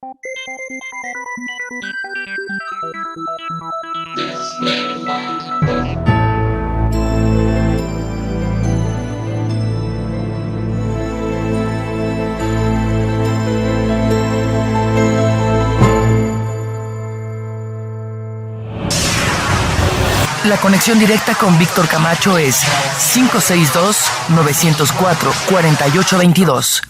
La conexión directa con Víctor Camacho es 562-904-4822.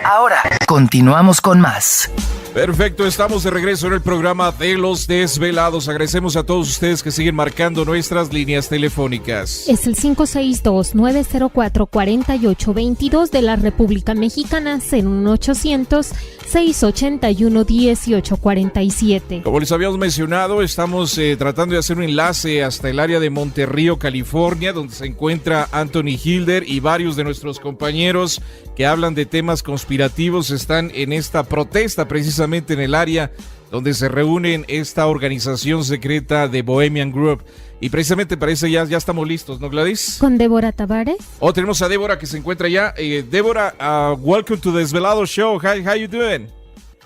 Ahora, continuamos con más. Perfecto, estamos de regreso en el programa de Los Desvelados. Agradecemos a todos ustedes que siguen marcando nuestras líneas telefónicas. Es el 562-904-4822 de la República Mexicana, 01800-681-1847. Como les habíamos mencionado, estamos tratando de hacer un enlace hasta el área de Monterrío, California, donde se encuentra Anthony Hilder y varios de nuestros compañeros que hablan de temas conspirativos. Están en esta protesta precisamente en el área donde se reúnen esta organización secreta de Bohemian Group. Y precisamente para eso ya estamos listos, ¿no, Gladys? ¿Con Débora Tavares? Tenemos a Débora que se encuentra ya. Débora, welcome to the Desvelados show. How you doing?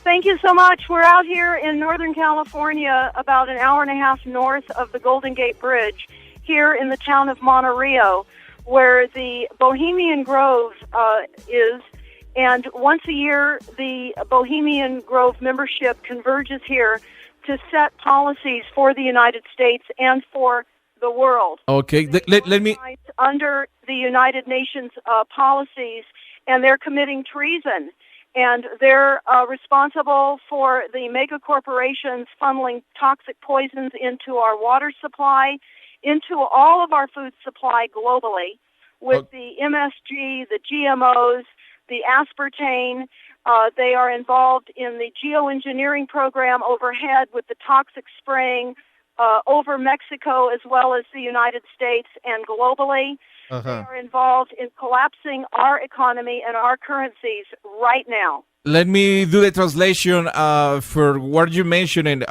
Thank you so much. We're out here in Northern California, about an hour and a half north of the Golden Gate Bridge, here in the town of Monterrey, where the Bohemian Grove is. And once a year, the Bohemian Grove membership converges here to set policies for the United States and for the world. Okay, let me... Under the United Nations policies, and they're committing treason. And they're responsible for the mega corporations funneling toxic poisons into our water supply, into all of our food supply globally, with the MSG, the GMOs, the aspartame. They are involved in the geoengineering program overhead with the toxic spraying over Mexico as well as the United States and globally. They are involved in collapsing our economy and our currencies right now. Let me do the translation for what you mentioned,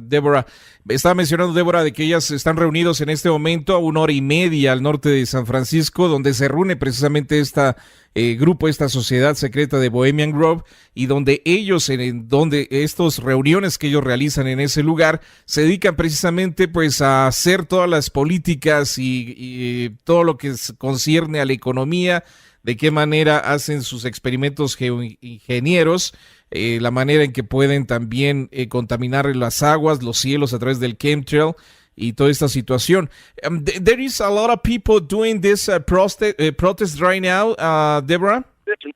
Deborah. Estaba mencionando, Deborah, de que ellas están reunidos en este momento a 1 hora y media al norte de San Francisco, donde se reúne precisamente esta grupo, esta sociedad secreta de Bohemian Grove, y donde ellos, donde estas reuniones que ellos realizan en ese lugar, se dedican precisamente pues a hacer todas las políticas y todo lo que concierne a la economía, de qué manera hacen sus experimentos geoingenieros, la manera en que pueden también contaminar las aguas, los cielos a través del chemtrail y toda esta situación. There is a lot of people doing this protest right now, Deborah? Listen,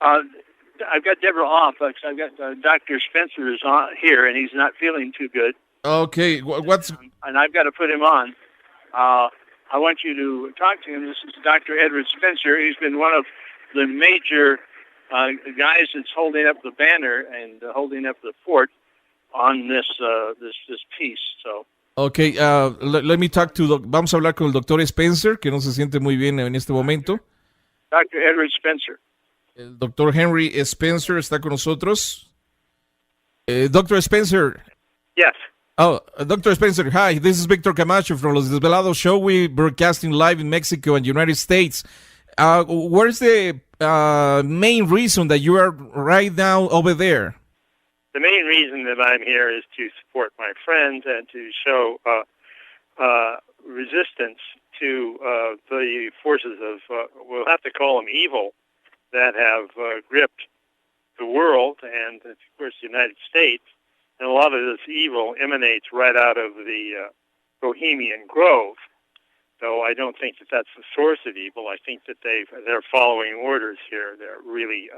I've got Deborah off because I've got Dr. Spencer is on here and he's not feeling too good. Okay, what's... And I've got to put him on. I want you to talk to him. This is Dr. Edward Spencer. He's been one of the major guys that's holding up the banner and holding up the fort on this piece. So. Okay, let me talk to... Vamos a hablar con el doctor Spencer, que no se siente muy bien en este momento. Dr. Edward Spencer. El doctor Henry Spencer está con nosotros. Dr. Spencer. Yes. Oh, Dr. Spencer, hi. This is Víctor Camacho from Los Desvelados show. We're broadcasting live in Mexico and United States. Where's the main reason that you are right now over there? The main reason that I'm here is to support my friends and to show resistance to the forces of, we'll have to call them evil, that have gripped the world and, of course, the United States. And a lot of this evil emanates right out of the Bohemian Grove. So I don't think that that's the source of evil. I think that they're following orders here. They're really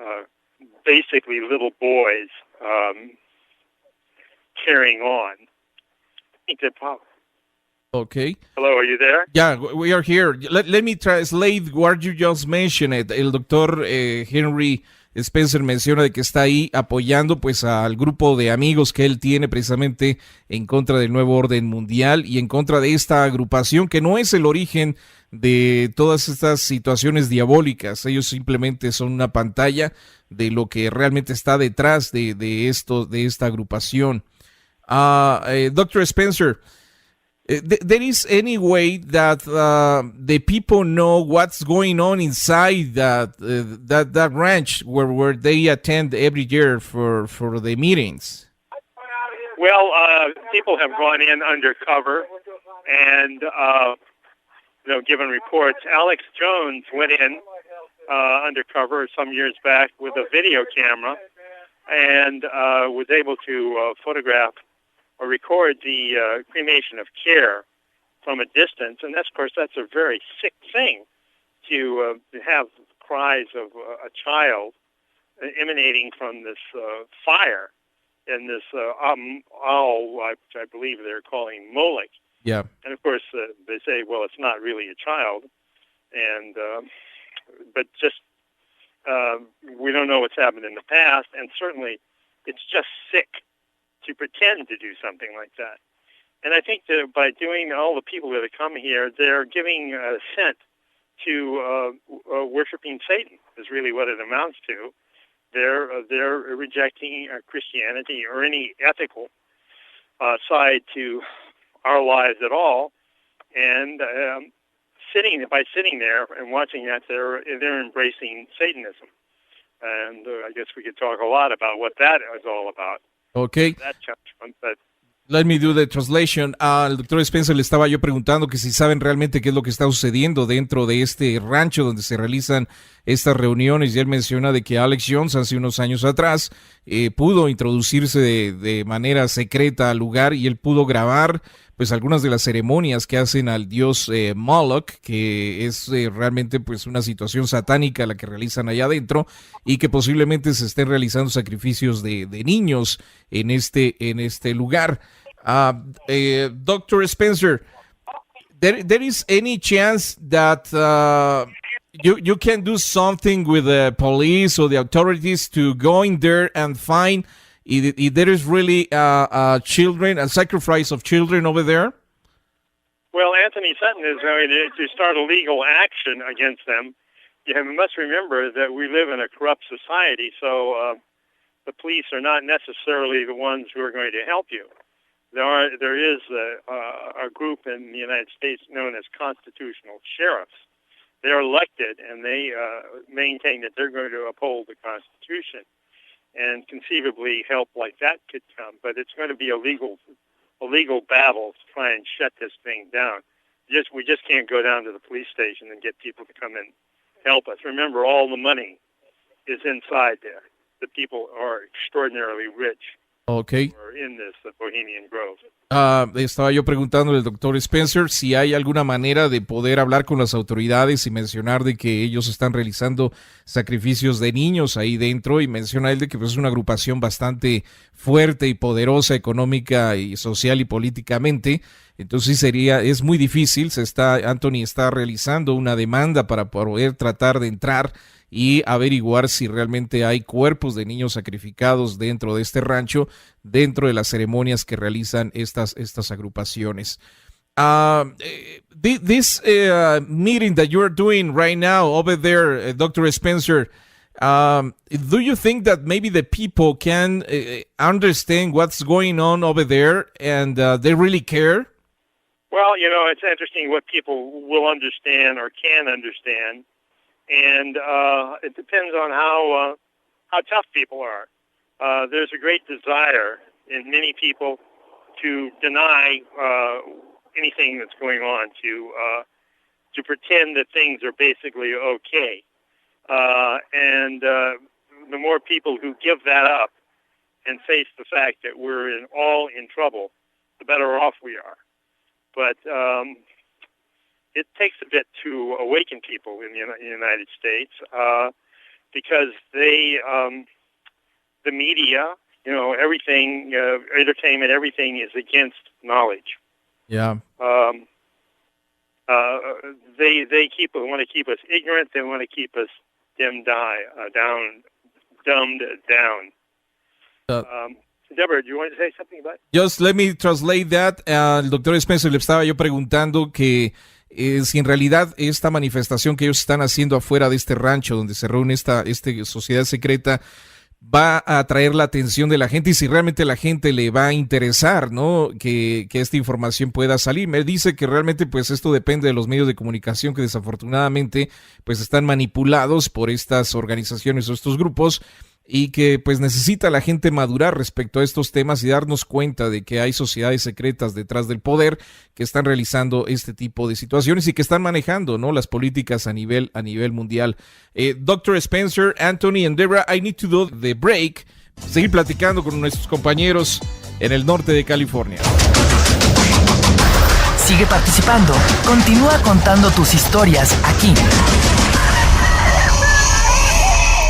basically little boys carrying on. I think that Okay. Hello, are you there? Yeah, we are here. Let me translate what you just mentioned. El doctor Henry Spencer menciona de que está ahí apoyando pues al grupo de amigos que él tiene precisamente en contra del nuevo orden mundial y en contra de esta agrupación que no es el origen de todas estas situaciones diabólicas. Ellos simplemente son una pantalla de lo que realmente está detrás de esta agrupación. Dr. Spencer, There is any way that the people know what's going on inside that ranch where they attend every year for the meetings? Well, people have gone in undercover and given reports. Alex Jones went in undercover some years back with a video camera and was able to photograph or record the cremation of care from a distance. And that's, of course, that's a very sick thing to have cries of a child emanating from this fire in this owl, which I believe they're calling Moloch. Yeah. And of course, they say, well, it's not really a child, and but just we don't know what's happened in the past, and certainly it's just sick to pretend to do something like that. And I think that by doing all the people that have come here, they're giving assent to worshiping Satan, is really what it amounts to. They're rejecting Christianity or any ethical side to our lives at all, and by sitting there and watching that, they're embracing Satanism, and I guess we could talk a lot about what that is all about. Okay. That judgment, but Let me do the translation. Al doctor Spencer le estaba yo preguntando que si saben realmente qué es lo que está sucediendo dentro de este rancho donde se realizan estas reuniones, y él menciona de que Alex Jones hace unos años atrás pudo introducirse de manera secreta al lugar y él pudo grabar pues algunas de las ceremonias que hacen al dios Moloch, que es realmente pues una situación satánica la que realizan allá adentro, y que posiblemente se estén realizando sacrificios de niños en este lugar. Dr. Spencer, there is any chance that you can do something with the police or the authorities to go in there and find if there is really children, a sacrifice of children over there? Well, Anthony Sutton is going to start a legal action against them. You must remember that we live in a corrupt society, so the police are not necessarily the ones who are going to help you. There is a group in the United States known as constitutional sheriffs. They're elected, and they maintain that they're going to uphold the Constitution. And conceivably help like that could come, but it's going to be a legal battle to try and shut this thing down. We just can't go down to the police station and get people to come and help us. Remember, all the money is inside there. The people are extraordinarily rich. Okay. In this Bohemian Grove. Estaba yo preguntando al doctor Spencer si hay alguna manera de poder hablar con las autoridades y mencionar de que ellos están realizando sacrificios de niños ahí dentro, y menciona él de que pues, es una agrupación bastante fuerte y poderosa económica y social y políticamente. Entonces es muy difícil. Anthony está realizando una demanda para poder tratar de entrar y averiguar si realmente hay cuerpos de niños sacrificados dentro de este rancho, dentro de las ceremonias que realizan estas agrupaciones. This meeting that you're doing right now over there, Dr. Spencer, do you think that maybe the people can understand what's going on over there and they really care? Well, it's interesting what people will understand or can understand. And it depends on how tough people are. There's a great desire in many people to deny anything that's going on, to pretend that things are basically okay. And the more people who give that up and face the fact that we're all in trouble, the better off we are. But it takes a bit to awaken people in the United States because the media, everything, entertainment, everything is against knowledge. Yeah. They want to keep us ignorant. They want to keep us dumbed down. Deborah, do you want to say something about it? Just let me translate that. Al doctor Spencer le estaba yo preguntando que si en realidad esta manifestación que ellos están haciendo afuera de este rancho donde se reúne esta sociedad secreta, va a atraer la atención de la gente y si realmente la gente le va a interesar, ¿no? Que esta información pueda salir. Me dice que realmente pues esto depende de los medios de comunicación que desafortunadamente pues están manipulados por estas organizaciones o estos grupos y que pues necesita la gente madurar respecto a estos temas y darnos cuenta de que hay sociedades secretas detrás del poder que están realizando este tipo de situaciones y que están manejando, ¿no?, las políticas a nivel mundial. Dr. Spencer, Anthony and Deborah, I need to do the break. Seguir platicando con nuestros compañeros en el norte de California. Sigue participando. Continúa contando tus historias aquí.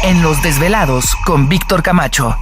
En Los Desvelados con Víctor Camacho.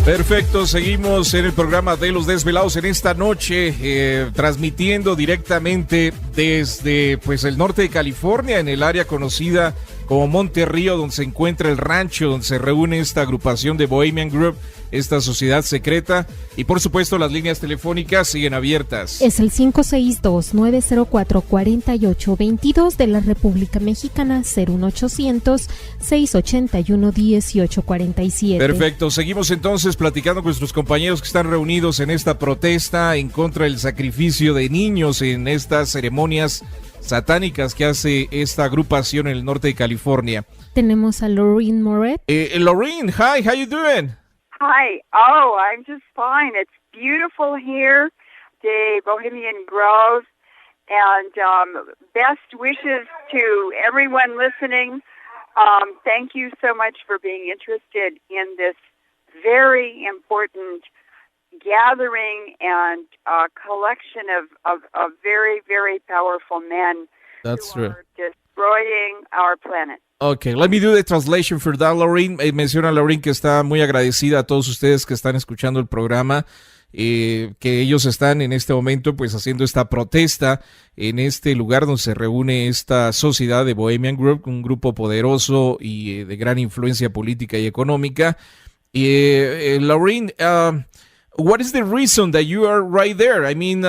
Perfecto, seguimos en el programa de Los Desvelados en esta noche, transmitiendo directamente desde pues el norte de California, en el área conocida como Monterrío, donde se encuentra el rancho, donde se reúne esta agrupación de Bohemian Group, esta sociedad secreta, y por supuesto las líneas telefónicas siguen abiertas. Es el 562-904-4822 de la República Mexicana, 01800-681-1847. Perfecto, seguimos entonces platicando con nuestros compañeros que están reunidos en esta protesta en contra del sacrificio de niños en estas ceremonias satánicas que hace esta agrupación en el norte de California. Tenemos a Lorraine Moret. Lorraine, hi, how you doing? Hi. Oh, I'm just fine. It's beautiful here, the Bohemian Grove, and best wishes to everyone listening. Thank you so much for being interested in this very important gathering and collection of very, very powerful men. That's who true. are destroying our planet. Okay, let me do the translation for that, Lorraine. Menciona Lorraine que está muy agradecida a todos ustedes que están escuchando el programa, que ellos están en este momento pues haciendo esta protesta en este lugar donde se reúne esta sociedad de Bohemian Group, un grupo poderoso y de gran influencia política y económica. Lorraine, what is the reason that you are right there? I mean,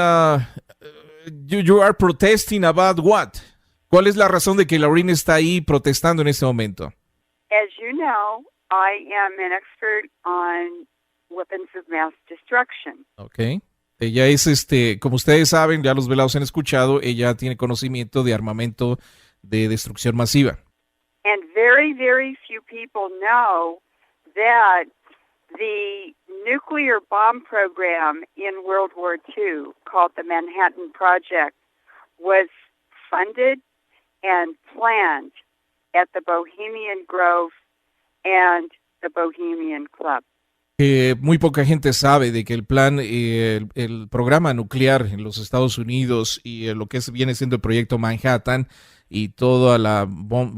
you are protesting about what? ¿Cuál es la razón de que Lorraine está ahí protestando en este momento? As you know, I am an expert on weapons of mass destruction. Okay. Ella es, como ustedes saben, ya los velados han escuchado, ella tiene conocimiento de armamento de destrucción masiva. And very, very few people know that the nuclear bomb program in World War II, called the Manhattan Project, was funded and planned at the Bohemian Grove and the Bohemian Club. Muy poca gente sabe de que el plan, el programa nuclear en los Estados Unidos y lo que viene siendo el proyecto Manhattan y toda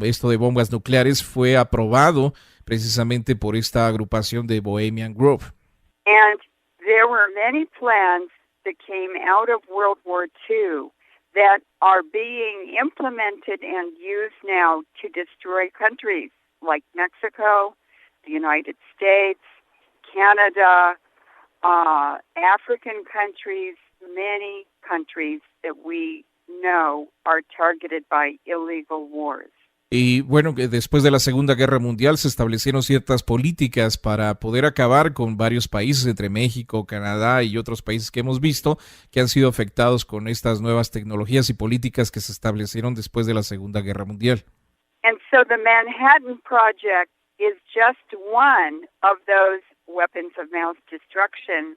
esto de bombas nucleares fue aprobado precisamente por esta agrupación de Bohemian Group. And there were many plans that came out of World War II that are being implemented and used now to destroy countries like Mexico, the United States, Canada, African countries, many countries that we know are targeted by illegal wars. Y bueno, que después de la Segunda Guerra Mundial se establecieron ciertas políticas para poder acabar con varios países entre México, Canadá y otros países que hemos visto que han sido afectados con estas nuevas tecnologías y políticas que se establecieron después de la Segunda Guerra Mundial. And so the Manhattan Project is just one of those weapons of mass destruction.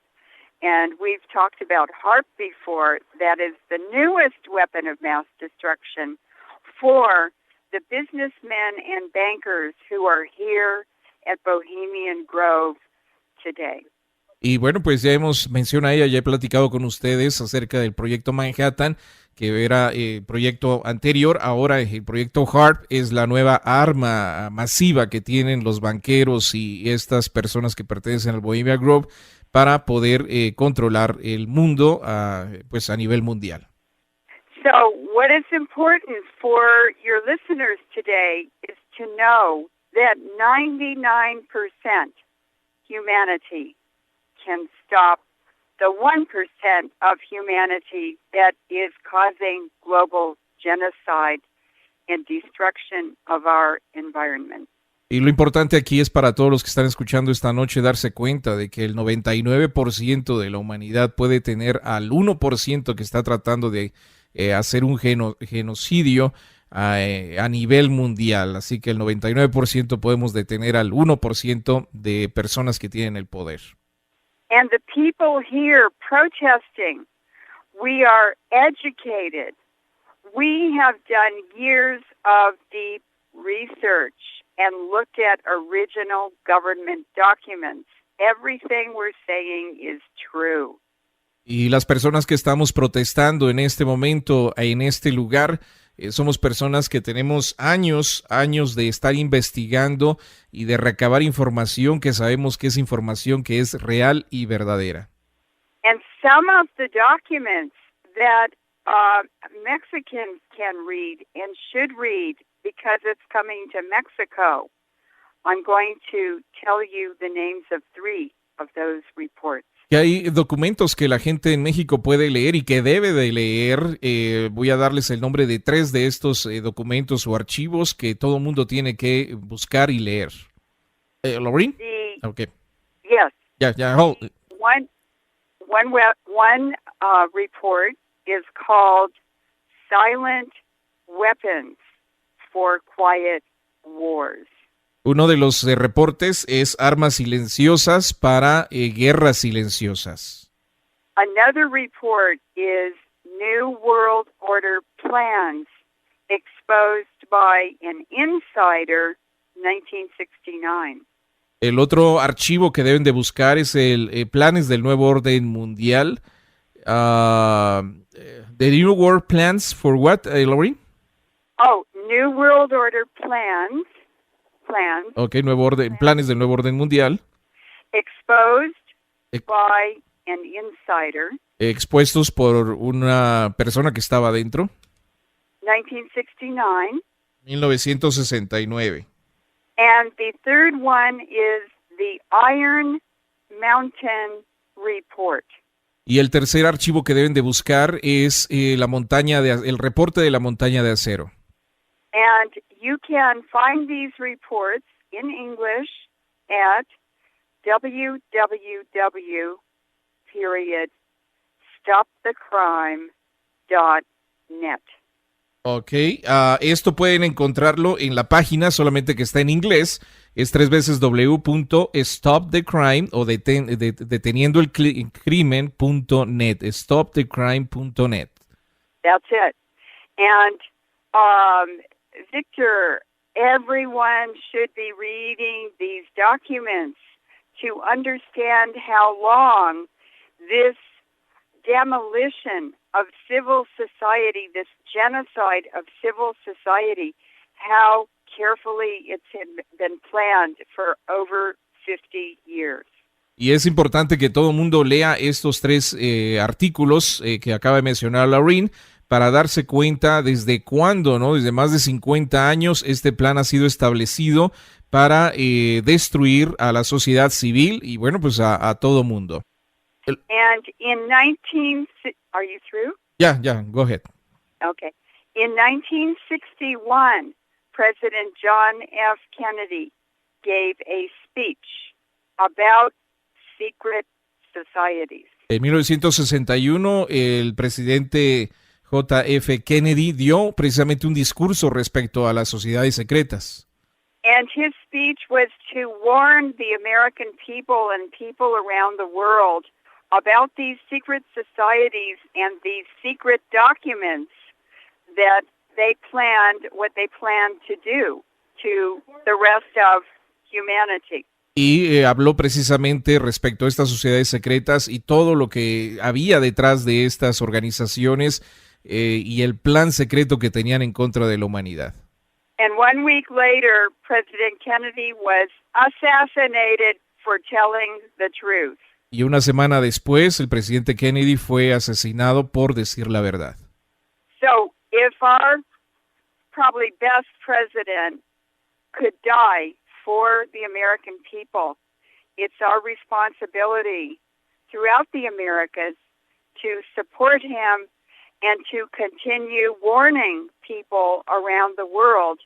And we've talked about HARP before. That is the newest weapon of mass destruction for the businessmen and bankers who are here at Bohemian Grove today. Y bueno, pues ya menciona ella, ya he platicado con ustedes acerca del proyecto Manhattan, que era el proyecto anterior. Ahora el proyecto HARP es la nueva arma masiva que tienen los banqueros y estas personas que pertenecen al Bohemian Group para poder controlar el mundo pues a nivel mundial. So what is important for your listeners today is to know that 99% humanity can stop the 1% of humanity that is causing global genocide and destruction of our environment. Y lo importante aquí es para todos los que están escuchando esta noche darse cuenta de que el 99% de la humanidad puede tener al 1% que está tratando de hacer un genocidio a nivel mundial. Así que el 99% podemos detener al 1% de personas que tienen el poder. And the people here protesting, we are educated. We have done years of deep research and looked at original government documents. Everything we're saying is true. Y las personas que estamos protestando en este momento, en este lugar, somos personas que tenemos años de estar investigando y de recabar información que sabemos que es información que es real y verdadera. And some of the documents that Mexicans can read and should read because it's coming to Mexico, I'm going to tell you the names of 3 of those reports. Que hay documentos que la gente en México puede leer y que debe de leer. Voy a darles el nombre de 3 de estos documentos o archivos que todo mundo tiene que buscar y leer. ¿Lauren? Okay. Yes. Yeah. Hold. One report is called Silent Weapons for Quiet Wars. Uno de los reportes es armas silenciosas para guerras silenciosas. Another report is New World Order Plans exposed by an insider, 1969. El otro archivo que deben de buscar es el Planes del Nuevo Orden Mundial. The New World Plans for what, Laurie? Oh, New World Order Plans. Ok, Planes del Nuevo Orden Mundial. Exposed by an insider. Expuestos por una persona que estaba adentro. 1969. And the third one is the Iron Mountain Report. Y el tercer archivo que deben de buscar es el reporte de la montaña de acero. And you can find these reports in English at www.stopthecrime.net. Ok, esto pueden encontrarlo en la página, solamente que está en inglés. Es 3 veces www.stopthecrime o deteniendoelcrimen.net. Stopthecrime.net. That's it. And Victor, everyone should be reading these documents to understand how long this demolition of civil society, this genocide of civil society, how carefully it's been planned for over 50 years. Y es importante que todo el mundo lea estos 3 artículos que acaba de mencionar Lauren, para darse cuenta desde cuándo, ¿no? Desde más de 50 años este plan ha sido establecido para destruir a la sociedad civil y bueno, pues a todo mundo. And in are you through? Yeah, go ahead. Okay. In 1961, President John F. Kennedy gave a speech about secret societies. En 1961, el presidente J.F. Kennedy dio precisamente un discurso respecto a las sociedades secretas. And his speech was to warn the American people and people around the world about these secret societies and these secret documents that what they planned to do to the rest of humanity. Y habló precisamente respecto a estas sociedades secretas y todo lo que había detrás de estas organizaciones y el plan secreto que tenían en contra de la humanidad. And 1 week later, President Kennedy was assassinated for telling the truth. Y una semana después, el presidente Kennedy fue asesinado por decir la verdad. So, if our probably best president could die for the American people, it's our responsibility throughout the Americas to support him and to continue warning people around the world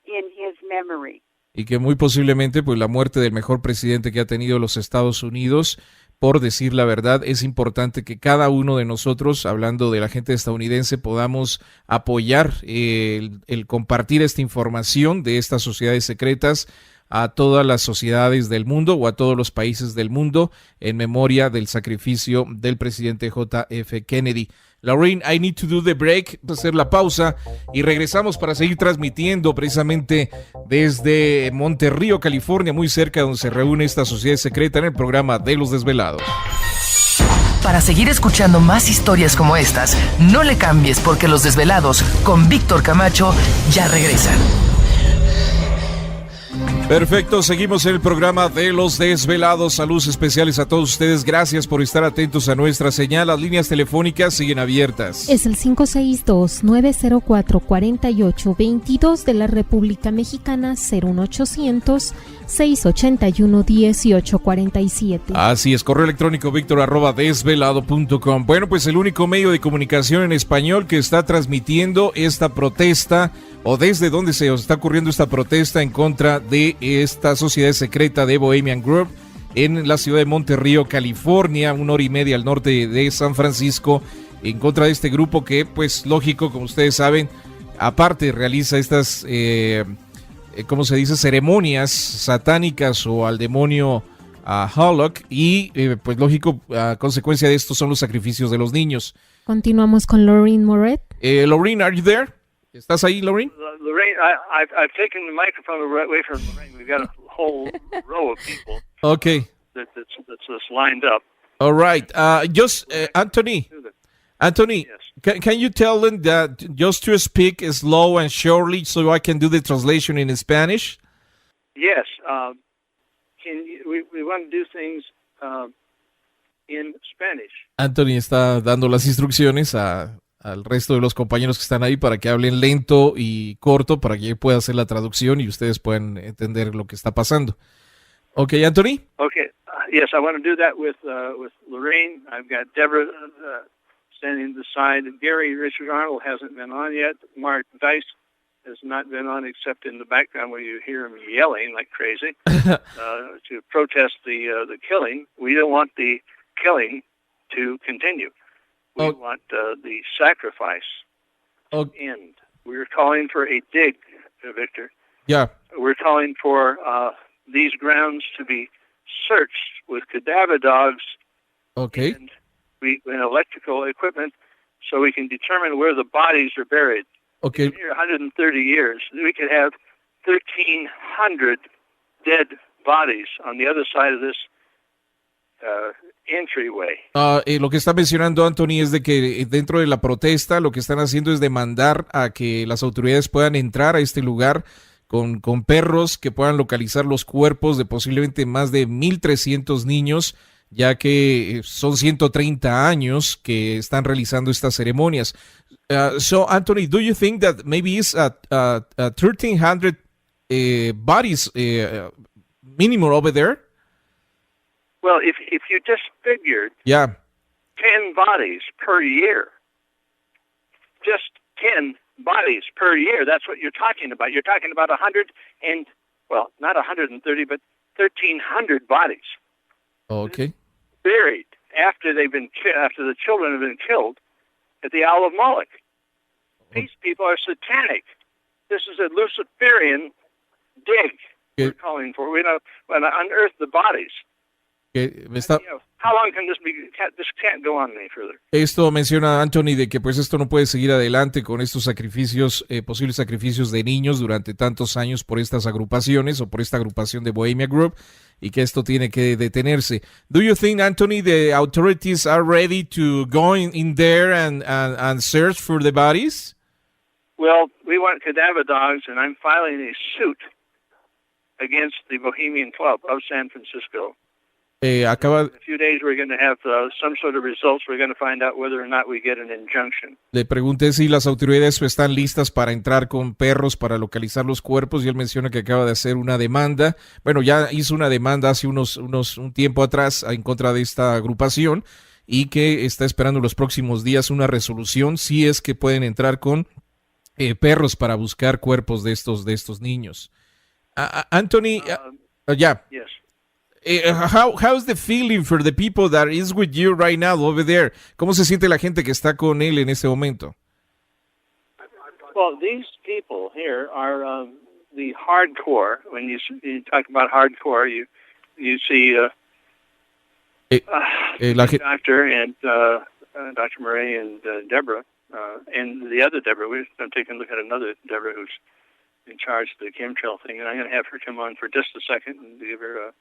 in his memory. Y que muy posiblemente pues la muerte del mejor presidente que ha tenido los Estados Unidos, por decir la verdad, es importante que cada uno de nosotros, hablando de la gente estadounidense, podamos apoyar el compartir esta información de estas sociedades secretas a todas las sociedades del mundo o a todos los países del mundo en memoria del sacrificio del presidente J.F. Kennedy. Lorraine, I need to do the break, hacer la pausa y regresamos para seguir transmitiendo precisamente desde Monterrío, California, muy cerca donde se reúne esta sociedad secreta en el programa de Los Desvelados. Para seguir escuchando más historias como estas, no le cambies porque Los Desvelados con Víctor Camacho ya regresan. Perfecto, seguimos en el programa de Los Desvelados. Saludos especiales a todos ustedes. Gracias por estar atentos a nuestra señal. Las líneas telefónicas siguen abiertas. Es el 562-904-4822 de la República Mexicana, 01800-681-1847. Así es, correo electrónico victor@desvelado.com. Bueno, pues el único medio de comunicación en español que está transmitiendo esta protesta, o desde donde se está ocurriendo esta protesta en contra de esta sociedad secreta de Bohemian Group en la ciudad de Monterrío, California, 1 hora y media al norte de San Francisco, en contra de este grupo que, pues lógico, como ustedes saben, aparte realiza estas, ¿cómo se dice?, ceremonias satánicas o al demonio Harlock y, pues lógico, a consecuencia de esto son los sacrificios de los niños. Continuamos con Lorraine Moret. Lorraine, are you there? ¿Estás ahí, Lorraine? Lorraine, I've taken the microphone away from Lorraine. We've got a whole row of people. Okay. That's just lined up. All right. Anthony, yes. Can you tell them that just to speak slow and surely so I can do the translation in Spanish? Yes. We want to do things in Spanish. Anthony está dando las instrucciones al resto de los compañeros que están ahí para que hablen lento y corto para que yo pueda hacer la traducción y ustedes puedan entender lo que está pasando. Okay, Anthony? Okay. Yes, I want to do that with Lorraine. I've got Deborah standing to the side. Gary Richard Arnold hasn't been on yet. Mark Dice has not been on except in the background where you hear him yelling like crazy to protest the killing. We don't want the killing to continue. We want the sacrifice to end. We're calling for a dig, Victor. Yeah. We're calling for these grounds to be searched with cadaver dogs and electrical equipment so we can determine where the bodies are buried. Okay. In 130 years, we could have 1,300 dead bodies on the other side of this entryway. Lo que está mencionando Anthony es de que dentro de la protesta lo que están haciendo es demandar a que las autoridades puedan entrar a este lugar con perros que puedan localizar los cuerpos de posiblemente más de 1,300 niños, ya que son 130 años que están realizando estas ceremonias. So, Anthony, do you think that maybe it's 1,300 bodies minimum over there? Well, if you just figured 10 bodies per year, just 10 bodies per year, that's what you're talking about. You're talking about not 130, but 1,300 bodies. Okay. Buried after the children have been killed at the Isle of Moloch. These people are satanic. This is a Luciferian dig we're calling for. We want to unearth the bodies. How long can this be? This can't go on any further. Esto menciona Anthony de que pues esto no puede seguir adelante con estos sacrificios, posibles sacrificios de niños durante tantos años por estas agrupaciones o por esta agrupación de Bohemian Group y que esto tiene que detenerse. Do you think, Anthony, the authorities are ready to go in there and search for the bodies? Well, we want cadaver dogs, and I'm filing a suit against the Bohemian Club of San Francisco. In a few days we're going to have some sort of results. We're going to find out whether or not we get an injunction. Le pregunté si las autoridades están listas para entrar con perros para localizar los cuerpos y él menciona que acaba de hacer una demanda. Bueno, ya hizo una demanda hace un tiempo atrás en contra de esta agrupación y que está esperando los próximos días una resolución si es que pueden entrar con perros para buscar cuerpos de estos niños. Anthony, yeah. Yes. How's the feeling for the people that is with you right now over there? ¿Cómo se siente la gente que está con él en este momento? Well, these people here are the hardcore. When you talk about hardcore, you see Doctor and Dr. Murray and Deborah and the other Deborah. I'm taking a look at another Deborah who's in charge of the chemtrail thing, and I'm going to have her come on for just a second and give her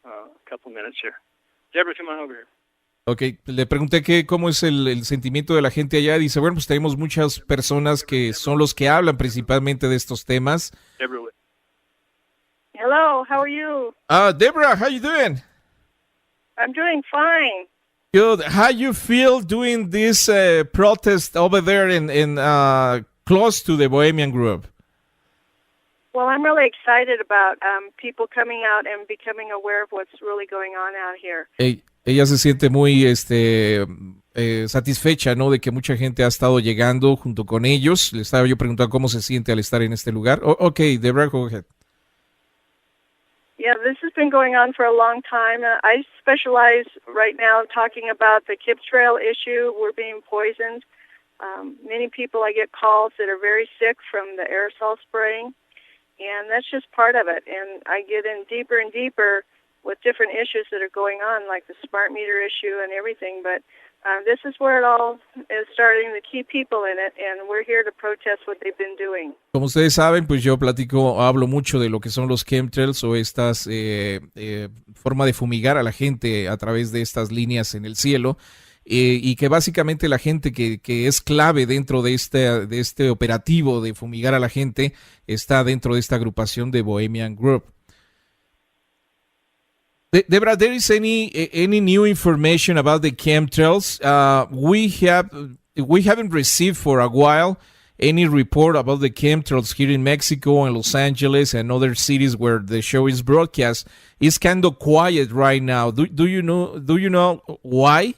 a couple minutes here. Deborah, come on over here. Ok, le pregunté cómo es el sentimiento de la gente allá. Dice, bueno, pues tenemos muchas personas que son los que hablan principalmente de estos temas. Deborah. Hello, how are you? Deborah, how you doing? I'm doing fine. Good. How you feel doing this protest over there in close to the Bohemian Group? Well, I'm really excited about people coming out and becoming aware of what's really going on out here. Ella se siente muy satisfecha, ¿no? De que mucha gente ha estado llegando junto con ellos. Le estaba yo preguntando cómo se siente al estar en este lugar. Okay, Deborah, go ahead. Yeah, this has been going on for a long time. I specialize right now talking about the chemtrail issue. We're being poisoned. Many people, I get calls that are very sick from the aerosol spraying. And that's just part of it. And I get in deeper and deeper with different issues that are going on, like the smart meter issue and everything. But this is where it all is starting, the key people in it, and we're here to protest what they've been doing. Como ustedes saben, pues yo hablo mucho de lo que son los chemtrails o estas forma de fumigar a la gente a través de estas líneas en el cielo. Y que básicamente la gente que es clave dentro de este operativo de fumigar a la gente está dentro de esta agrupación de Bohemian Group. Deborah, there is any new information about the chemtrails? We haven't received for a while any report about the chemtrails here in Mexico and Los Angeles and other cities where the show is broadcast. It's kind of quiet right now. Do you know why?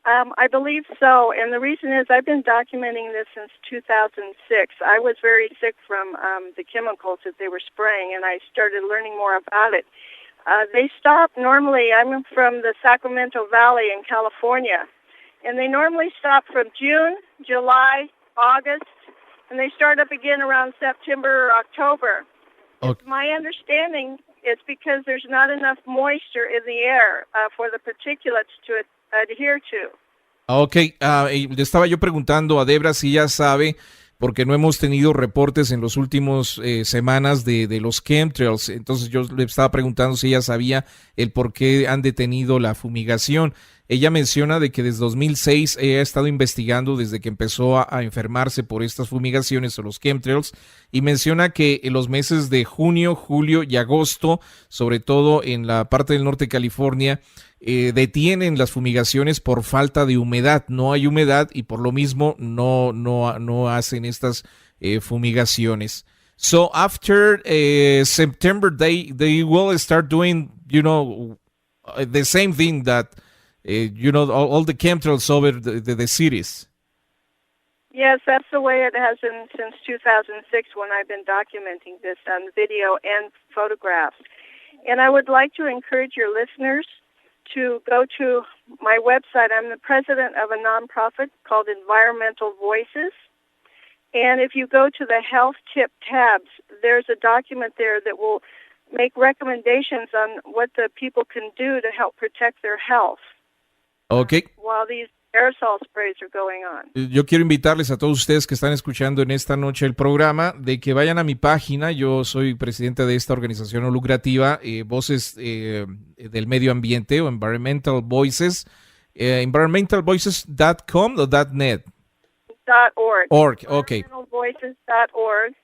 I believe so, and the reason is I've been documenting this since 2006. I was very sick from the chemicals that they were spraying, and I started learning more about it. They stop normally, I'm from the Sacramento Valley in California, and they normally stop from June, July, August, and they start up again around September or October. Okay. My understanding is because there's not enough moisture in the air for the particulates to adhere to. Ok, le estaba yo preguntando a Debra si ella sabe, porque no hemos tenido reportes en los últimos semanas de los chemtrails. Entonces yo le estaba preguntando si ella sabía el por qué han detenido la fumigación. Ella menciona de que desde 2006 ella ha estado investigando desde que empezó a enfermarse por estas fumigaciones o los chemtrails, y menciona que en los meses de junio, julio y agosto, sobre todo en la parte del norte de California, detienen las fumigaciones por falta de humedad. No hay humedad y por lo mismo no hacen estas fumigaciones. So after September, they will start doing, the same thing that, all the chemtrails over the cities. Yes, that's the way it has been since 2006 when I've been documenting this on video and photographs. And I would like to encourage your listeners to go to my website. I'm the president of a nonprofit called Environmental Voices. And if you go to the health tip tabs, there's a document there that will make recommendations on what the people can do to help protect their health. Okay. While these aerosol sprays are going on. Yo quiero invitarles a todos ustedes que están escuchando en esta noche el programa de que vayan a mi página. Yo soy presidente de esta organización no lucrativa, Voces del Medio Ambiente o Environmental Voices, environmentalvoices.com o .net. .org. Okay. Environmentalvoices.org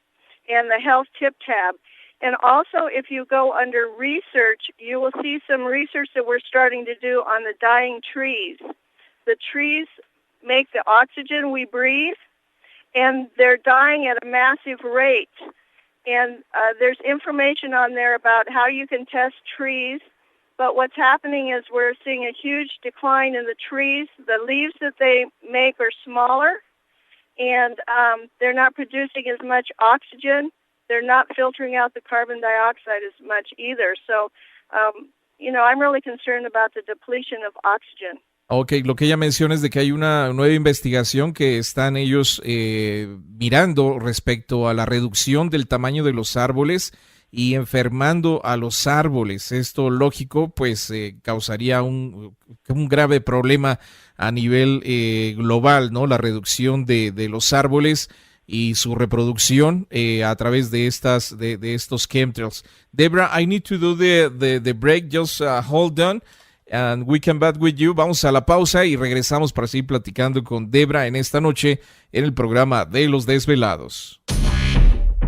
and the health tip tab. And also, if you go under research, you will see some research that we're starting to do on the dying trees. The trees make the oxygen we breathe, and they're dying at a massive rate. And there's information on there about how you can test trees But what's happening is we're seeing a huge decline in the trees. The leaves that they make are smaller, and they're not producing as much oxygen. They're not filtering out the carbon dioxide as much either. So, I'm really concerned about the depletion of oxygen. Ok, lo que ella menciona es de que hay una nueva investigación que están ellos mirando respecto a la reducción del tamaño de los árboles y enfermando a los árboles. Esto, lógico, pues causaría un grave problema a nivel global, ¿no? La reducción de los árboles y su reproducción a través de estos chemtrails. Debra, I need to do the break. Just hold on. And we come back with you. Vamos a la pausa y regresamos para seguir platicando con Debra en esta noche en el programa de Los Desvelados.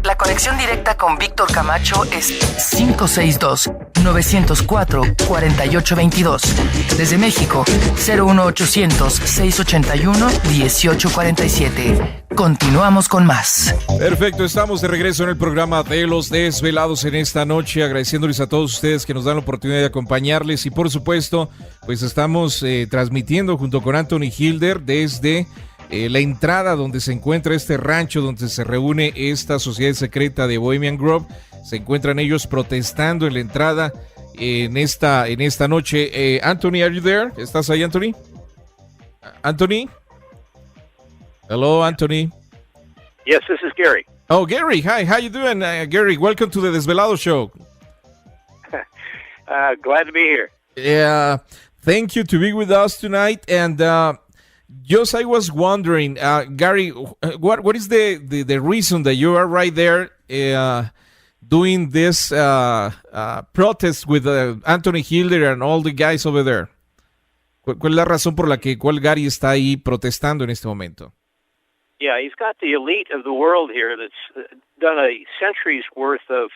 La conexión directa con Víctor Camacho es 562-904-4822. Desde México, 01800-681-1847. Continuamos con más. Perfecto, estamos de regreso en el programa de Los Desvelados en esta noche, agradeciéndoles a todos ustedes que nos dan la oportunidad de acompañarles y por supuesto, pues estamos transmitiendo junto con Anthony Hilder desde la entrada donde se encuentra este rancho donde se reúne esta sociedad secreta de Bohemian Grove. Se encuentran ellos protestando en la entrada en esta noche. Anthony, are you there? ¿Estás ahí, Anthony? Anthony? Hello, Anthony. Yes, this is Gary. Oh, Gary, hi, how you doing? Gary, welcome to the Desvelado Show. Glad to be here. Yeah, thank you to be with us tonight. And just I was wondering, Gary, what is the reason that you are right there doing this protest with Anthony Hilder and all the guys over there? ¿Cuál es la razón por la cual Gary está ahí protestando en este momento? Yeah, he's got the elite of the world here that's done a century's worth of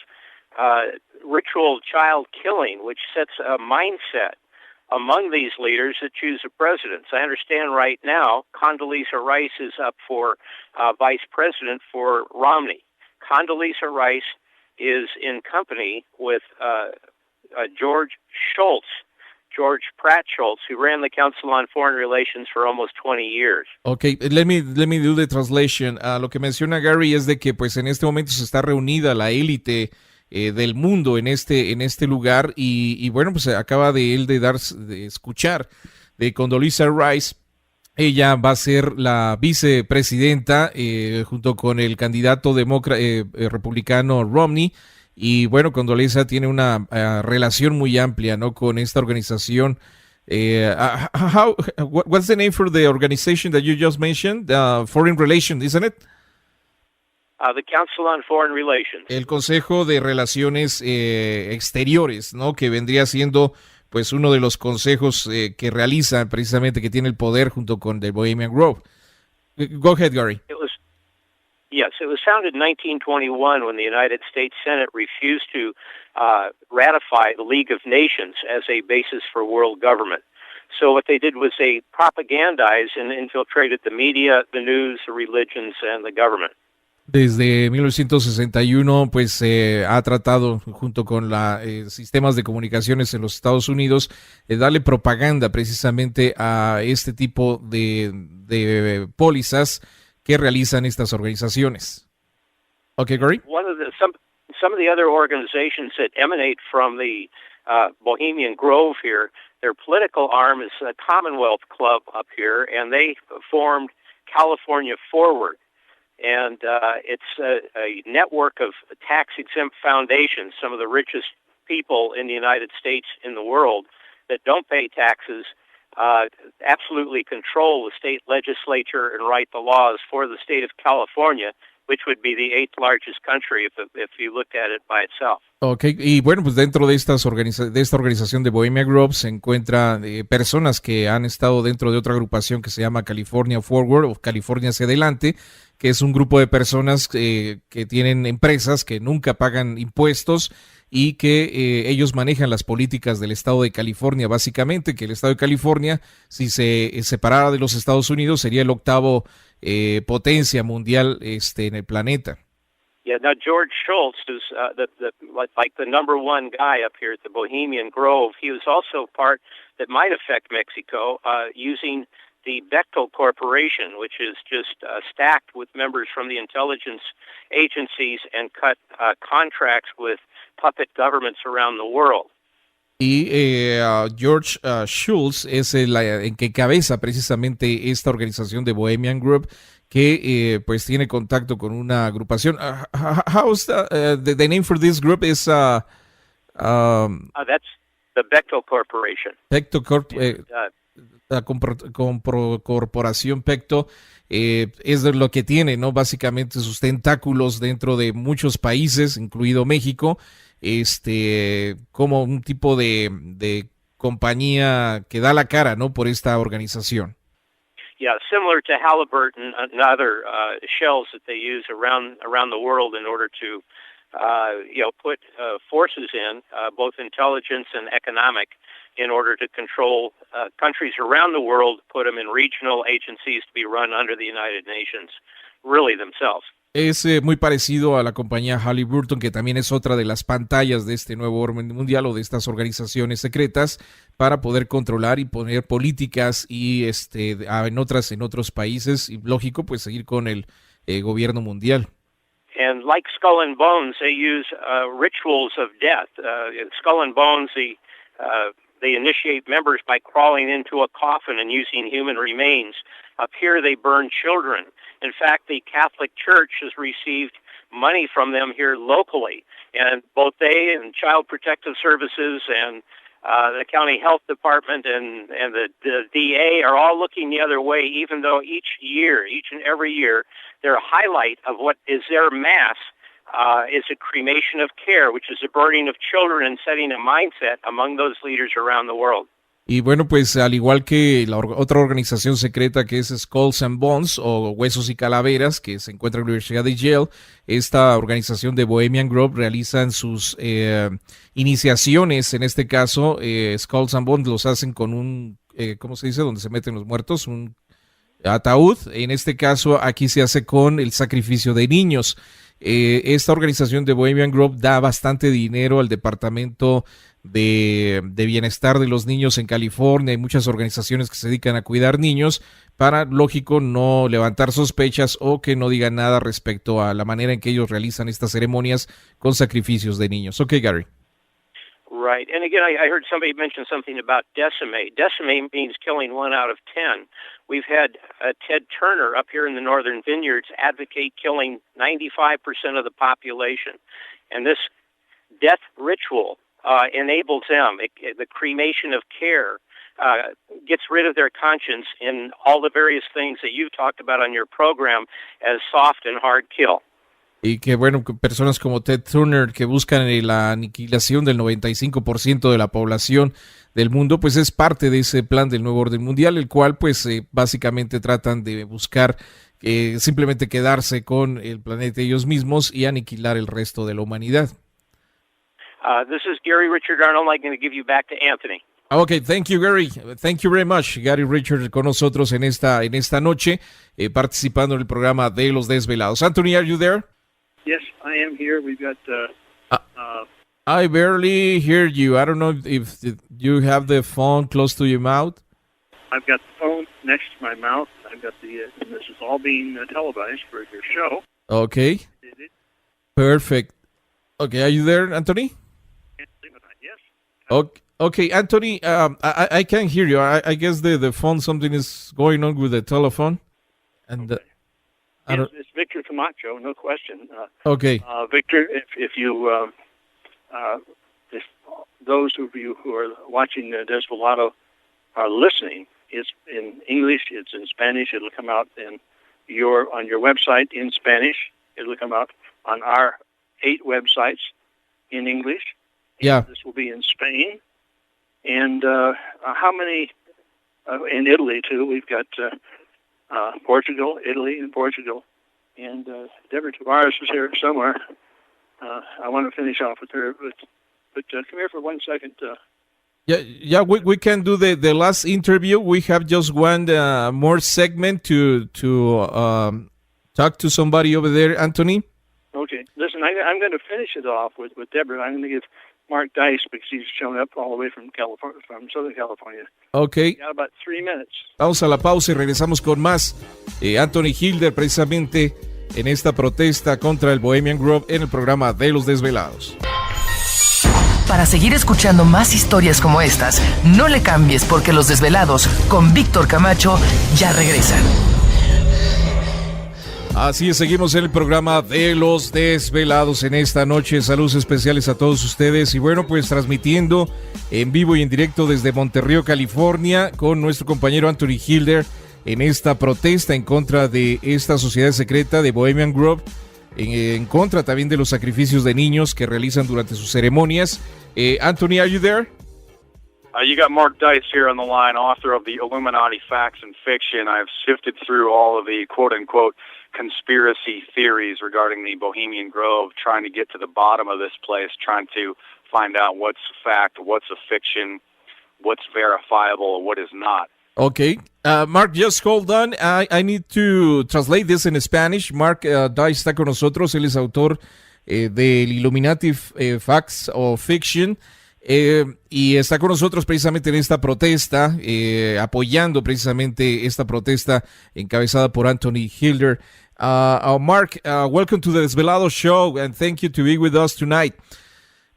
ritual child killing, which sets a mindset among these leaders that choose a president. So I understand right now Condoleezza Rice is up for vice president for Romney. Condoleezza Rice is in company with George Pratt Schultz, who ran the Council on Foreign Relations for almost 20 years. Okay, let me do the translation. Lo que menciona Gary es de que pues en este momento se está reunida la élite del mundo en este lugar y bueno, pues acaba de escuchar de Condoleezza Rice. Ella va a ser la vicepresidenta junto con el candidato republicano Romney. Y bueno, Condoleezza tiene una relación muy amplia, ¿no? Con esta organización. What's the name for the organization that you just mentioned? Foreign Relations, isn't it? The Council on Foreign Relations. El Consejo de Relaciones Exteriores, ¿no? Que vendría siendo pues uno de los consejos que realiza precisamente, que tiene el poder junto con the Bohemian Grove. Go ahead, Gary. Yes, it was founded in 1921 when the United States Senate refused to ratify the League of Nations as a basis for world government. So what they did was they propagandized and infiltrated the media, the news, the religions, and the government. Desde 1961, pues ha tratado, junto con sistemas de comunicaciones en los Estados Unidos, darle propaganda precisamente a este tipo de pólizas que realizan estas organizaciones. Okay, Gary? Some of the other organizations that emanate from the Bohemian Grove here, their political arm is the Commonwealth Club up here, and they formed California Forward. And it's a network of tax-exempt foundations, some of the richest people in the United States in the world that don't pay taxes, absolutely control the state legislature and write the laws for the state of California, which would be the 8th largest country if you looked at it by itself. Okay, y bueno, pues dentro de esta organización de Bohemian Grove se encuentran personas que han estado dentro de otra agrupación que se llama California Forward o California hacia adelante, que es un grupo de personas que tienen empresas que nunca pagan impuestos y que ellos manejan las políticas del estado de California, básicamente, que el estado de California, si se separara de los Estados Unidos, sería el octavo potencia mundial en el planeta. Yeah, now George Schultz, who's like the number one guy up here at the Bohemian Grove, he was also part that might affect Mexico using the Bechtel Corporation, which is just stacked with members from the intelligence agencies and cut contracts with puppet governments around the world. Y George Schultz es el que cabeza precisamente esta organización de Bohemian Group, que pues tiene contacto con una agrupación. How's the name for this group is That's the Bechtel Corporation. Pecto Corp, la corporación Pecto es de lo que tiene, ¿no? Básicamente sus tentáculos dentro de muchos países, incluido México, como un tipo de compañía que da la cara, ¿no? Por esta organización. Yeah, similar to Halliburton and other shells that they use around the world in order to, put forces in, both intelligence and economic, in order to control countries around the world, put them in regional agencies to be run under the United Nations, really themselves. Es muy parecido a la compañía Halliburton, que también es otra de las pantallas de este nuevo orden mundial o de estas organizaciones secretas para poder controlar y poner políticas y en otros países y lógico pues seguir con el gobierno mundial. And like Skull and Bones, they use rituals of death. Skull and Bones, they initiate members by crawling into a coffin and using human remains. Up here, they burn children. In fact, the Catholic Church has received money from them here locally, and both they and Child Protective Services and the County Health Department and the DA are all looking the other way, even though each and every year, their highlight of what is their mass is a cremation of care, which is the burning of children and setting a mindset among those leaders around the world. Y bueno, pues al igual que la otra organización secreta que es Skulls and Bones o Huesos y Calaveras, que se encuentra en la Universidad de Yale, esta organización de Bohemian Group realizan sus iniciaciones, en este caso Skulls and Bones los hacen con un, ¿cómo se dice? Donde se meten los muertos, un ataúd. En este caso aquí se hace con el sacrificio de niños. Esta organización de Bohemian Group da bastante dinero al departamento de bienestar de los niños en California. Hay muchas organizaciones que se dedican a cuidar niños para, lógico, no levantar sospechas o que no digan nada respecto a la manera en que ellos realizan estas ceremonias con sacrificios de niños. Okay, Gary. Right. And again, I heard somebody mention something about decimate. Decimate means killing 1 out of 10. We've had Ted Turner up here in the Northern Vineyards advocate killing 95% of the population. And this death ritual enables them, the cremation of care, gets rid of their conscience in all the various things that you've talked about on your program as soft and hard kill. Y que bueno, personas como Ted Turner que buscan la aniquilación del 95% de la población del mundo, pues es parte de ese plan del nuevo orden mundial, el cual pues básicamente tratan de buscar simplemente quedarse con el planeta ellos mismos y aniquilar el resto de la humanidad. This is Gary Richard Arnold. I'm going to give you back to Anthony. Okay, thank you, Gary. Thank you very much. Gary Richard con nosotros en esta noche, participando en el programa de Los Desvelados. Anthony, are you there? Yes, I am here. We've got... I barely hear you. I don't know if you have the phone close to your mouth. I've got the phone next to my mouth. I've got and this is all being televised for your show. Okay. Perfect. Okay, are you there, Anthony? Yes. Okay, Anthony, I can't hear you. I guess the phone, something is going on with the telephone. And okay. It's Victor Camacho, no question. Okay. Victor, if you, if those of you who are watching Desvelado are listening, it's in English, it's in Spanish. It'll come out on your website in Spanish. It'll come out on our 8 websites in English. Yeah. This will be in Spain. And how many, in Italy too, we've got Portugal, Italy, and Portugal. And Deborah Tavares is here somewhere. I want to finish off with her, but come here for 1 second. Yeah, we can do the last interview. We have just one more segment to talk to somebody over there, Anthony. Okay. I'm going to finish it off with Deborah. I'm going to give Mark Dice, because he's shown up all the way from California, from Southern California. Ok. Got about 3 minutes. Vamos a la pausa y regresamos con más. Anthony Hilder, precisamente en esta protesta contra el Bohemian Grove en el programa de Los Desvelados. Para seguir escuchando más historias como estas, no le cambies, porque Los Desvelados con Víctor Camacho ya regresan. Así es, seguimos en el programa de Los Desvelados en esta noche. Saludos especiales a todos ustedes. Y bueno, pues transmitiendo en vivo y en directo desde Monterrey, California, con nuestro compañero Anthony Hilder en esta protesta en contra de esta sociedad secreta de Bohemian Grove, en contra también de los sacrificios de niños que realizan durante sus ceremonias. Anthony, are you there? You got Mark Dice here on the line, author of the Illuminati Facts and Fiction. I've sifted through all of the quote-unquote conspiracy theories regarding the Bohemian Grove, trying to get to the bottom of this place, trying to find out what's fact, what's a fiction, what's verifiable, what is not. Okay. Mark, just hold on. I need to translate this in Spanish. Mark Dice está con nosotros. Él es autor del Illuminati Facts or Fiction. Y está con nosotros precisamente en esta protesta, apoyando precisamente esta protesta encabezada por Anthony Hilder. Mark, welcome to the Desvelados show, and thank you to be with us tonight.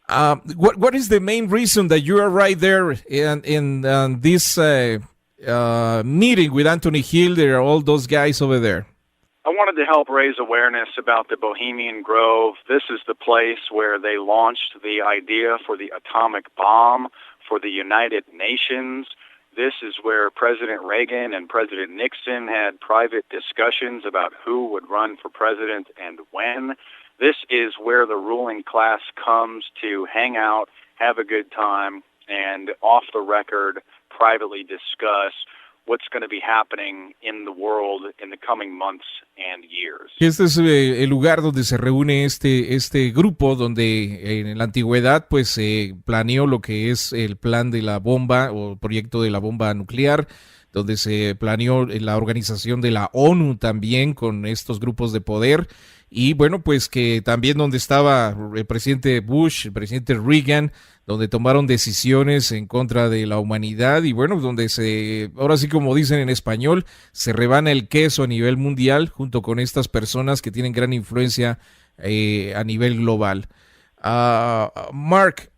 What is the main reason that you are right there in this meeting with Anthony Hilder, all those guys over there? I wanted to help raise awareness about the Bohemian Grove. This is the place where they launched the idea for the atomic bomb for the United Nations. This is where President Reagan and President Nixon had private discussions about who would run for president and when. This is where the ruling class comes to hang out, have a good time, and off the record, privately discuss what's going to be happening in the world in the coming months and years. Este es el lugar donde se reúne este grupo, donde en la antigüedad pues se planeó lo que es el plan de la bomba o proyecto de la bomba nuclear, donde se planeó la organización de la ONU también con estos grupos de poder. Y bueno, pues que también donde estaba el presidente Bush, el presidente Reagan, donde tomaron decisiones en contra de la humanidad y bueno, donde ahora sí como dicen en español, se rebana el queso a nivel mundial junto con estas personas que tienen gran influencia a nivel global. Mark,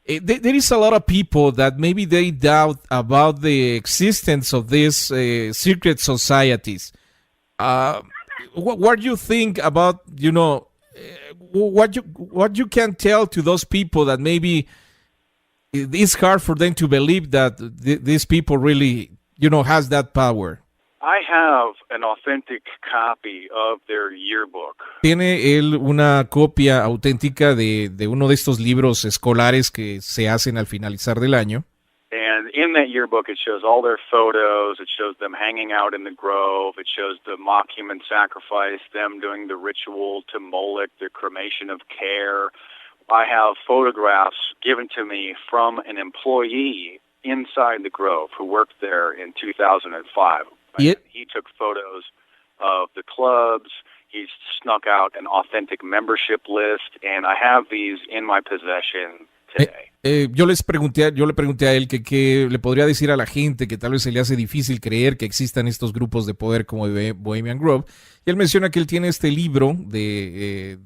there is a lot of people that maybe they doubt about the existence of these secret societies. What do you think about, what you can tell to those people that maybe it's hard for them to believe that these people really, has that power? I have an authentic copy of their yearbook. Tiene él una copia auténtica de uno de estos libros escolares que se hacen al finalizar del año. And in that yearbook, it shows all their photos. It shows them hanging out in the grove. It shows the mock human sacrifice, them doing the ritual to Moloch, the cremation of care. I have photographs given to me from an employee inside the grove who worked there in 2005. Yep. He took photos of the clubs. He snuck out an authentic membership list, and I have these in my possession today. Yo le pregunté a él que le podría decir a la gente que tal vez se le hace difícil creer que existan estos grupos de poder como Bohemian Grove. Y él menciona que él tiene este libro de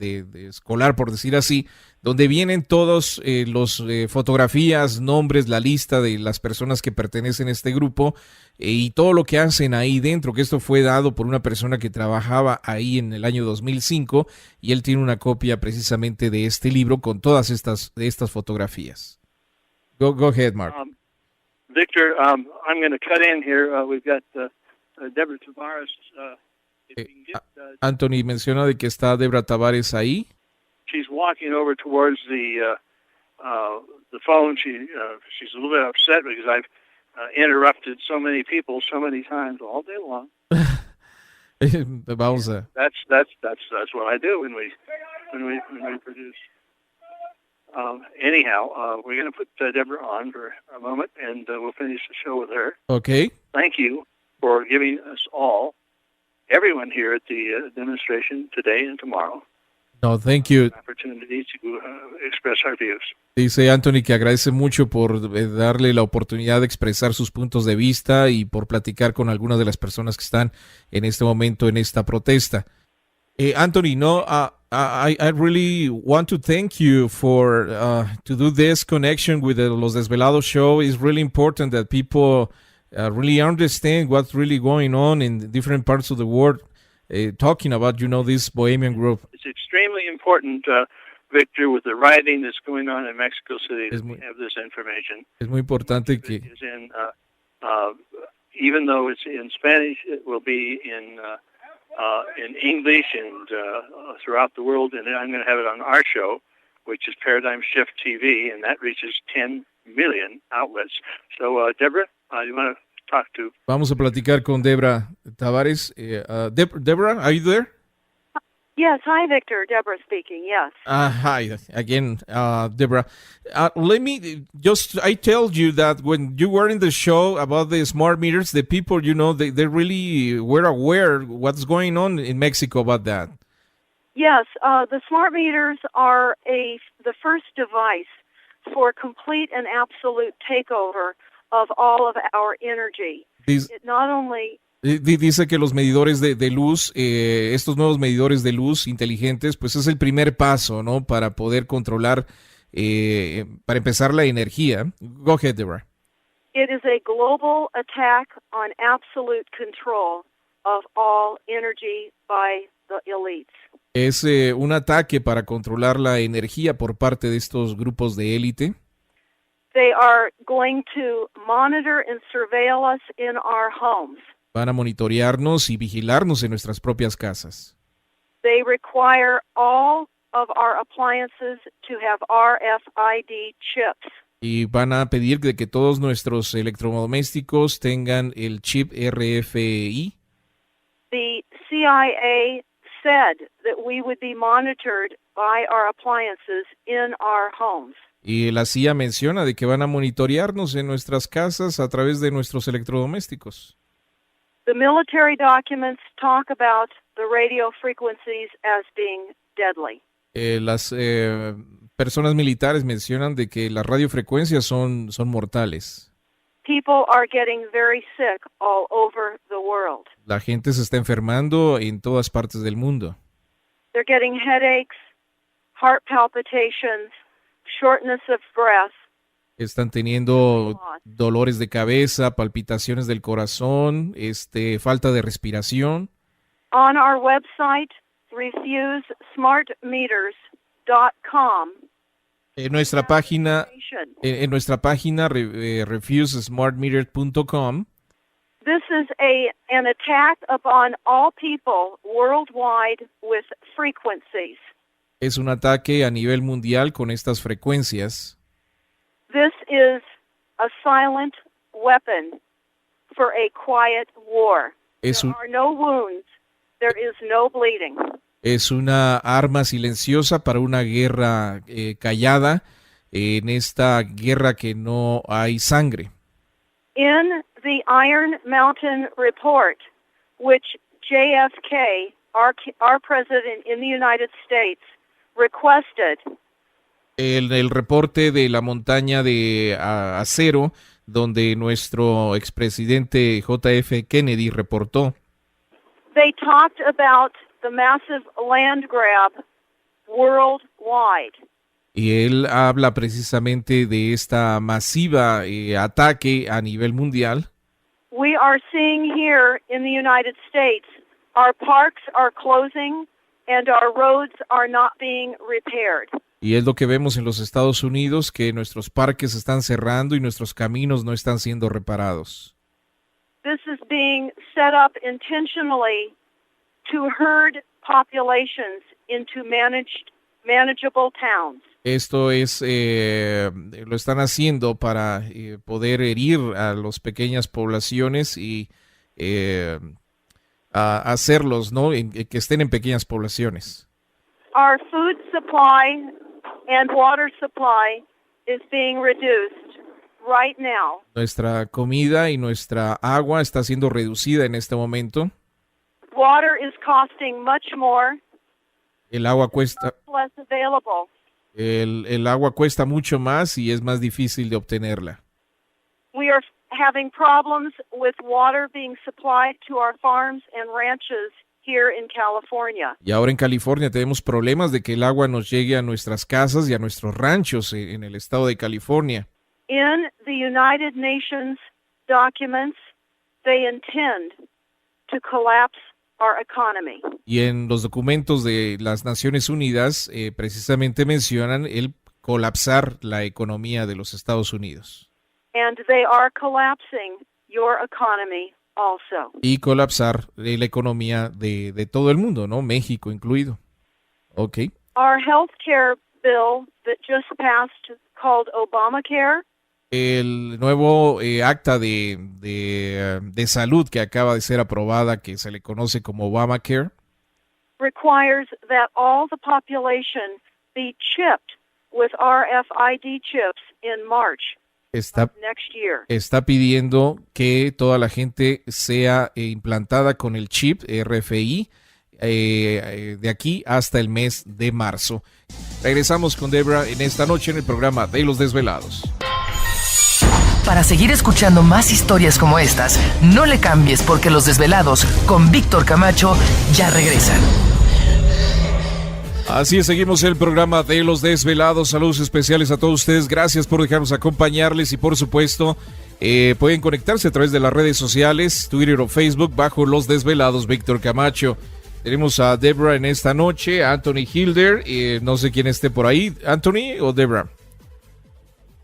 escolar, por decir así, donde vienen todos los fotografías, nombres, la lista de las personas que pertenecen a este grupo y todo lo que hacen ahí dentro, que esto fue dado por una persona que trabajaba ahí en el año 2005 y él tiene una copia precisamente de este libro con todas estas fotografías. Go ahead, Mark. Victor, I'm going to cut in here. We've got Deborah Tavares. Anthony menciona de que está Deborah Tavares ahí. She's walking over towards the phone. She's a little bit upset because I've interrupted so many people so many times all day long. Vamos a... That's what I do when we produce. Anyhow, we're going to put Deborah on for a moment, and we'll finish the show with her. Okay. Thank you for giving us all, everyone here at the demonstration today and tomorrow, No, thank you. Opportunity to express our views. Dice Anthony que agradece mucho por darle la oportunidad de expresar sus puntos de vista y por platicar con algunas de las personas que están en este momento en esta protesta. Anthony, no, I really want to thank you for to do this connection with the Los Desvelados show. It's really important that people really understand what's really going on in different parts of the world. Talking about, this Bohemian group. It's extremely important, Victor, with the rioting that's going on in Mexico City, that we have this information. Es muy importante que... It's in, even though it's in Spanish, it will be in English and throughout the world, and I'm going to have it on our show, which is Paradigm Shift TV, and that reaches 10 million outlets. So, Deborah, you want to talk to? Vamos a platicar con Debra Tavares. Debra, are you there? Yes, hi, Victor. Deborah speaking, yes. Hi, again, Debra. Let me I told you that when you were in the show about the smart meters, the people, they really were aware what's going on in Mexico about that. Yes, the smart meters are the first device for complete and absolute takeover of all of our energy. It not only... Dice que los medidores de luz, estos nuevos medidores de luz inteligentes, pues es el primer paso, ¿no? Para poder controlar, para empezar la energía. Go ahead, Deborah. It is a global attack on absolute control of all energy by the elites. Es un ataque para controlar la energía por parte de estos grupos de élite. They are going to monitor and surveil us in our homes. Van a monitorearnos y vigilarnos en nuestras propias casas. They require all of our appliances to have RFID chips. Y van a pedir de que todos nuestros electrodomésticos tengan el chip RFID. The CIA said that we would be monitored by our appliances in our homes. Y la CIA menciona de que van a monitorearnos en nuestras casas a través de nuestros electrodomésticos. The military documents talk about the radio frequencies as being deadly. Las personas militares mencionan de que las radiofrecuencias son mortales. People are getting very sick all over the world. La gente se está enfermando en todas partes del mundo. They're getting headaches, heart palpitations, shortness of breath. Están teniendo dolores de cabeza, palpitaciones del corazón, falta de respiración. On our website, refusesmartmeters.com. En nuestra página, refusesmartmeters.com. This is an attack upon all people worldwide with frequencies. Es un ataque a nivel mundial con estas frecuencias. This is a silent weapon for a quiet war. There are no wounds. There is no bleeding. Es una arma silenciosa para una guerra callada, en esta guerra que no hay sangre. In the Iron Mountain Report, which JFK, our president in the United States, requested. El reporte de la montaña de acero, donde nuestro expresidente JF Kennedy reportó. They talked about the massive land grab worldwide. Y él habla precisamente de esta masiva ataque a nivel mundial. We are seeing here in the United States, our parks are closing and our roads are not being repaired. Y es lo que vemos en los Estados Unidos, que nuestros parques están cerrando y nuestros caminos no están siendo reparados. This is being set up intentionally to herd populations into manageable towns. Esto es, lo están haciendo para poder herir a las pequeñas poblaciones y hacerlos, ¿no? Que estén en pequeñas poblaciones. Our food supply and water supply is being reduced right now. Nuestra comida y nuestra agua está siendo reducida en este momento. Water is costing much more. El agua cuesta, less available. el agua cuesta mucho más y es más difícil de obtenerla. We are having problems with water being supplied to our farms and ranches here in California. Y ahora en California tenemos problemas de que el agua nos llegue a nuestras casas y a nuestros ranchos en el estado de California. In the United Nations documents, they intend to collapse our economy. Y en los documentos de las Naciones Unidas precisamente mencionan el colapsar la economía de los Estados Unidos. And they are collapsing your economy also. Y colapsar la economía de todo el mundo, ¿no? México incluido. Ok. Our health care bill that just passed, called Obamacare, El nuevo acta de salud que acaba de ser aprobada, que se le conoce como Obamacare, requires that all the population be chipped with RFID chips in March está, next year. está pidiendo que toda la gente sea implantada con el chip RFI de aquí hasta el mes de marzo. Regresamos con Debra en esta noche en el programa de Los Desvelados. Para seguir escuchando más historias como estas, no le cambies porque Los Desvelados con Víctor Camacho ya regresan. Así es, seguimos el programa de Los Desvelados. Saludos especiales a todos ustedes. Gracias por dejarnos acompañarles y por supuesto pueden conectarse a través de las redes sociales, Twitter o Facebook bajo Los Desvelados Víctor Camacho. Tenemos a Debra en esta noche, a Anthony Hilder, no sé quién esté por ahí, Anthony o Debra.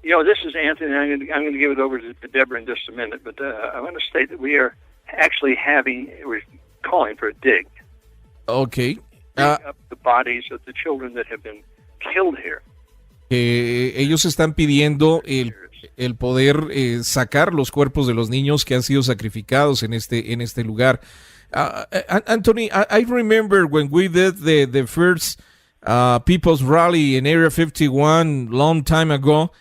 This is Anthony. I'm going to give it over to Deborah in just a minute, but I want to state that we are actually we're calling for a dig. Okay. Dig up the bodies of the children that have been killed here. Ellos están pidiendo el poder sacar los cuerpos de los niños que han sido sacrificados en este lugar. Anthony, I remember when we did the first People's Rally in Area 51 long time ago.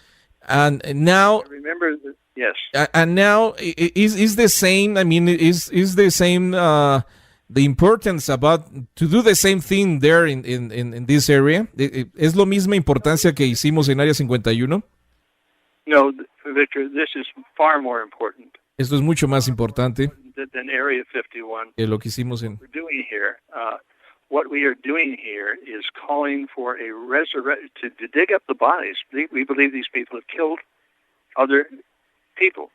And now, I remember that, yes. And now is the same. I mean, is the same the importance about to do the same thing there in this area? ¿Es lo misma importancia que hicimos en Área 51? No, Victor. This is far more important. Esto es mucho más importante than Area 51. Que lo que hicimos en. What we are doing here is calling for a resurrection to dig up the bodies. We believe these people have killed other people.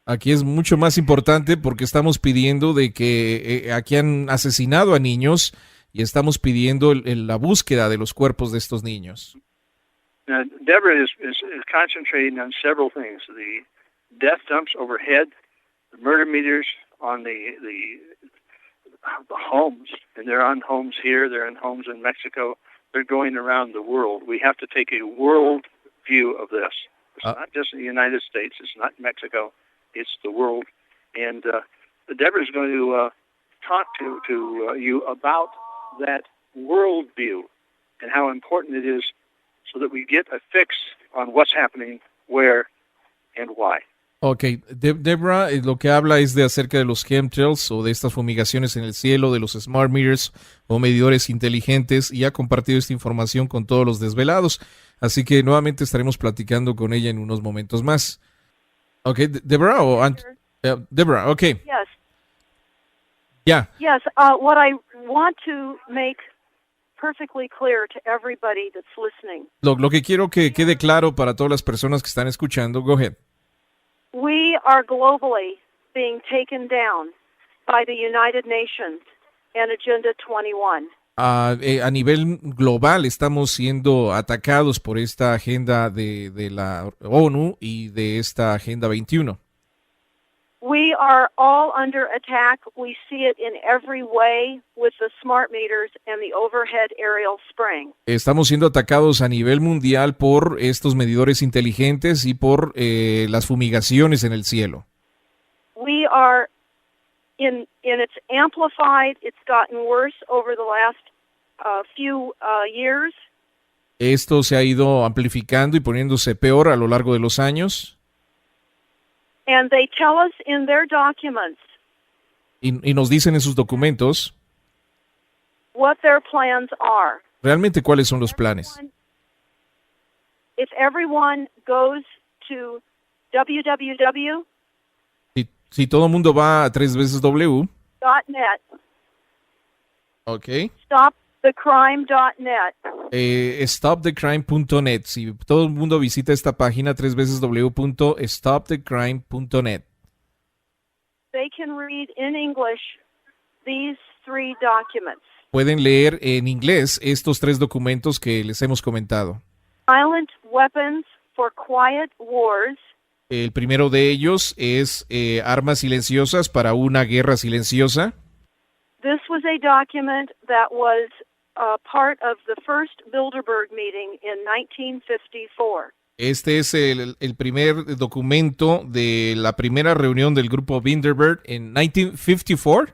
Aquí es mucho más importante porque estamos pidiendo de que aquí han asesinado a niños y estamos pidiendo la búsqueda de los cuerpos de estos niños. Now, Deborah is concentrating on several things: the death dumps overhead, the murder meters on the homes, and they're on homes here, they're on homes in Mexico, they're going around the world. We have to take a world view of this. It's not just in the United States, it's not Mexico, it's the world. And Deborah's going to talk to you about that world view and how important it is so that we get a fix on what's happening, where, and why. Ok, Debra lo que habla es de acerca de los chemtrails o de estas fumigaciones en el cielo, de los smart meters o medidores inteligentes, y ha compartido esta información con todos los desvelados, así que nuevamente estaremos platicando con ella en unos momentos más. Ok, Debra o Debra, ok. Yes. Yeah. Yes, what I want to make perfectly clear to everybody that's listening. Lo que quiero que quede claro para todas las personas que están escuchando, go ahead. We are globally being taken down by the United Nations and Agenda 21. A nivel global estamos siendo atacados por esta agenda de la ONU y de esta Agenda 21. We are all under attack. We see it in every way with the smart meters and the overhead aerial spraying. Estamos siendo atacados a nivel mundial por estos medidores inteligentes y por las fumigaciones en el cielo. We are it's amplified. It's gotten worse over the last few years. Esto se ha ido amplificando y poniéndose peor a lo largo de los años. And they tell us in their documents y nos dicen en sus documentos what their plans are. Realmente, ¿cuáles son los planes? If everyone goes to www.net, Si todo el mundo va a 3 ok, stopthecrime.net, stopthecrime.net. Si todo el mundo visita esta página, www.stopthecrime.net, they can read in English these 3 documents. pueden leer en inglés estos 3 documentos que les hemos comentado. Silent Weapons for Quiet Wars, El primero de ellos es Armas silenciosas para una guerra silenciosa. This was a document that was part of the first Bilderberg meeting in 1954. Este es el primer documento de la primera reunión del grupo Bilderberg en 1954,